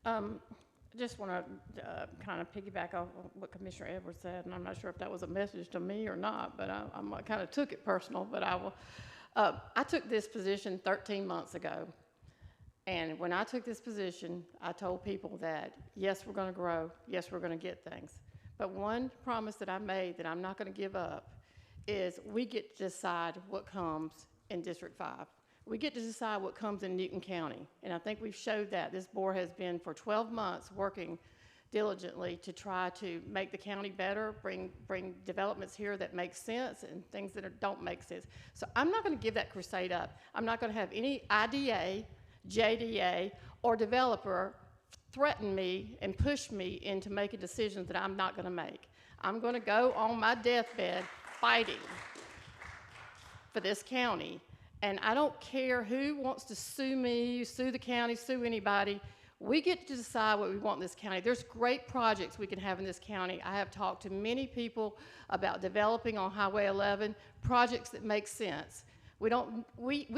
I just want to kind of piggyback off what Commissioner Edwards said, and I'm not sure if that was a message to me or not, but I kind of took it personal, but I took this position 13 months ago, and when I took this position, I told people that, yes, we're going to grow, yes, we're going to get things, but one promise that I made that I'm not going to give up is we get to decide what comes in District 5. We get to decide what comes in Newton County, and I think we've showed that. This board has been for 12 months working diligently to try to make the county better, bring developments here that make sense and things that don't make sense. So I'm not going to give that crusade up. I'm not going to have any IDA, JDA, or developer threaten me and push me into making decisions that I'm not going to make. I'm going to go on my deathbed fighting for this county. And I don't care who wants to sue me, sue the county, sue anybody. We get to decide what we want in this county. There's great projects we can have in this county. I have talked to many people about developing on Highway 11 projects that make sense. We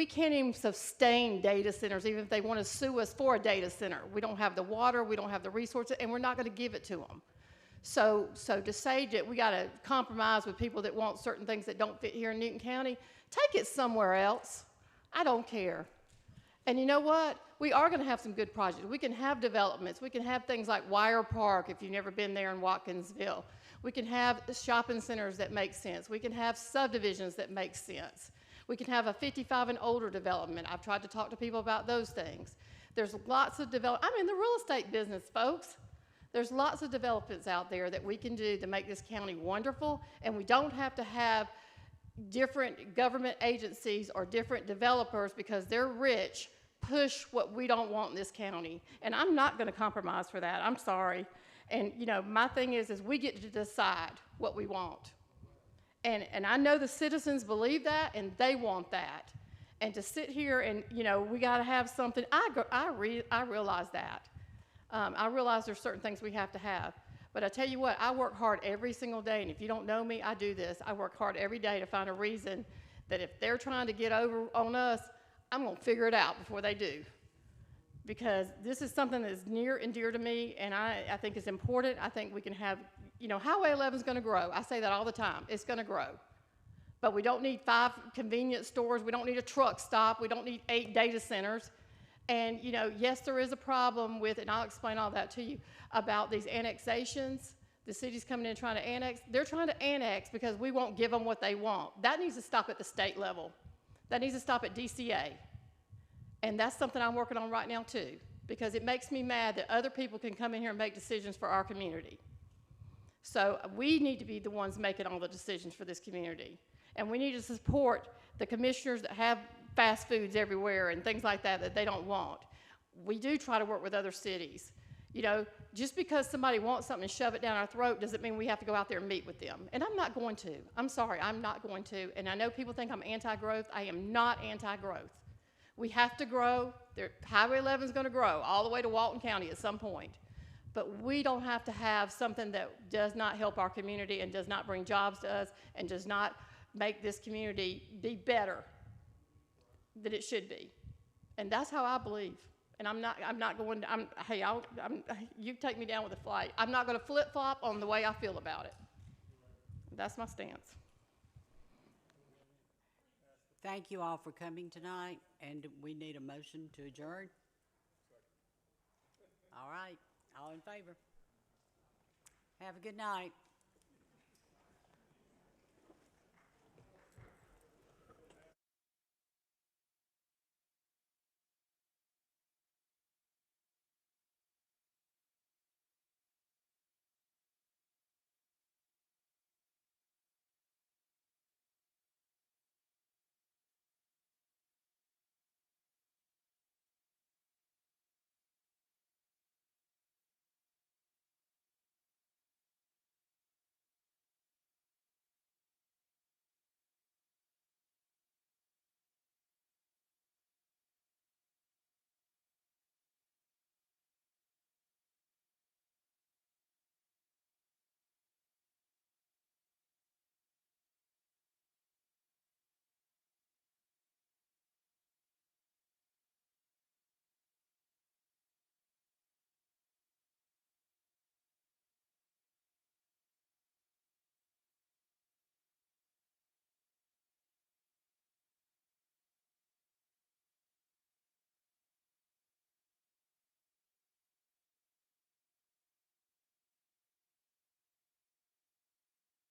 can't even sustain data centers, even if they want to sue us for a data center. We don't have the water, we don't have the resources, and we're not going to give it to them. So to say that we got to compromise with people that want certain things that don't fit here in Newton County, take it somewhere else. I don't care. And you know what? We are going to have some good projects. We can have developments. We can have things like Wire Park, if you've never been there in Watkinsville. We can have shopping centers that make sense. We can have subdivisions that make sense. We can have a 55 and older development. I've tried to talk to people about those things. There's lots of I'm in the real estate business, folks. There's lots of developments out there that we can do to make this county wonderful, and we don't have to have different government agencies or different developers because they're rich push what we don't want in this county. And I'm not going to compromise for that. I'm sorry. And, you know, my thing is we get to decide what we want. And I know the citizens believe that, and they want that. And to sit here and, you know, we got to have something, I realize that. I realize there's certain things we have to have. But I tell you what, I work hard every single day, and if you don't know me, I do this. I work hard every day to find a reason that if they're trying to get over on us, I'm going to figure it out before they do. Because this is something that is near and dear to me, and I think it's important. I think we can have, you know, Highway 11 is going to grow. I say that all the time. It's going to grow. But we don't need 5 convenience stores. We don't need a truck stop. We don't need 8 data centers. And, you know, yes, there is a problem with, and I'll explain all that to you, about these annexations. The city's coming in and trying to annex. They're trying to annex because we won't give them what they want. That needs to stop at the state level. That needs to stop at DCA. And that's something I'm working on right now, too, because it makes me mad that other people can come in here and make decisions for our community. So we need to be the ones making all the decisions for this community. And we need to support the commissioners that have fast foods everywhere and things like that they don't want. We do try to work with other cities. You know, just because somebody wants something and shove it down our throat doesn't mean we have to go out there and meet with them. And I'm not going to. I'm sorry, I'm not going to. And I know people think I'm anti-growth. I am not anti-growth. We have to grow. Highway 11 is going to grow all the way to Walton County at some point. But we don't have to have something that does not help our community and does not bring jobs to us and does not make this community be better than it should be. And that's how I believe. And I'm not going to, you take me down with a flight. I'm not going to flip-flop on the way I feel about it. That's my stance. Thank you all for coming tonight, and we need a motion to adjourn. All right, all in favor? Have a good night.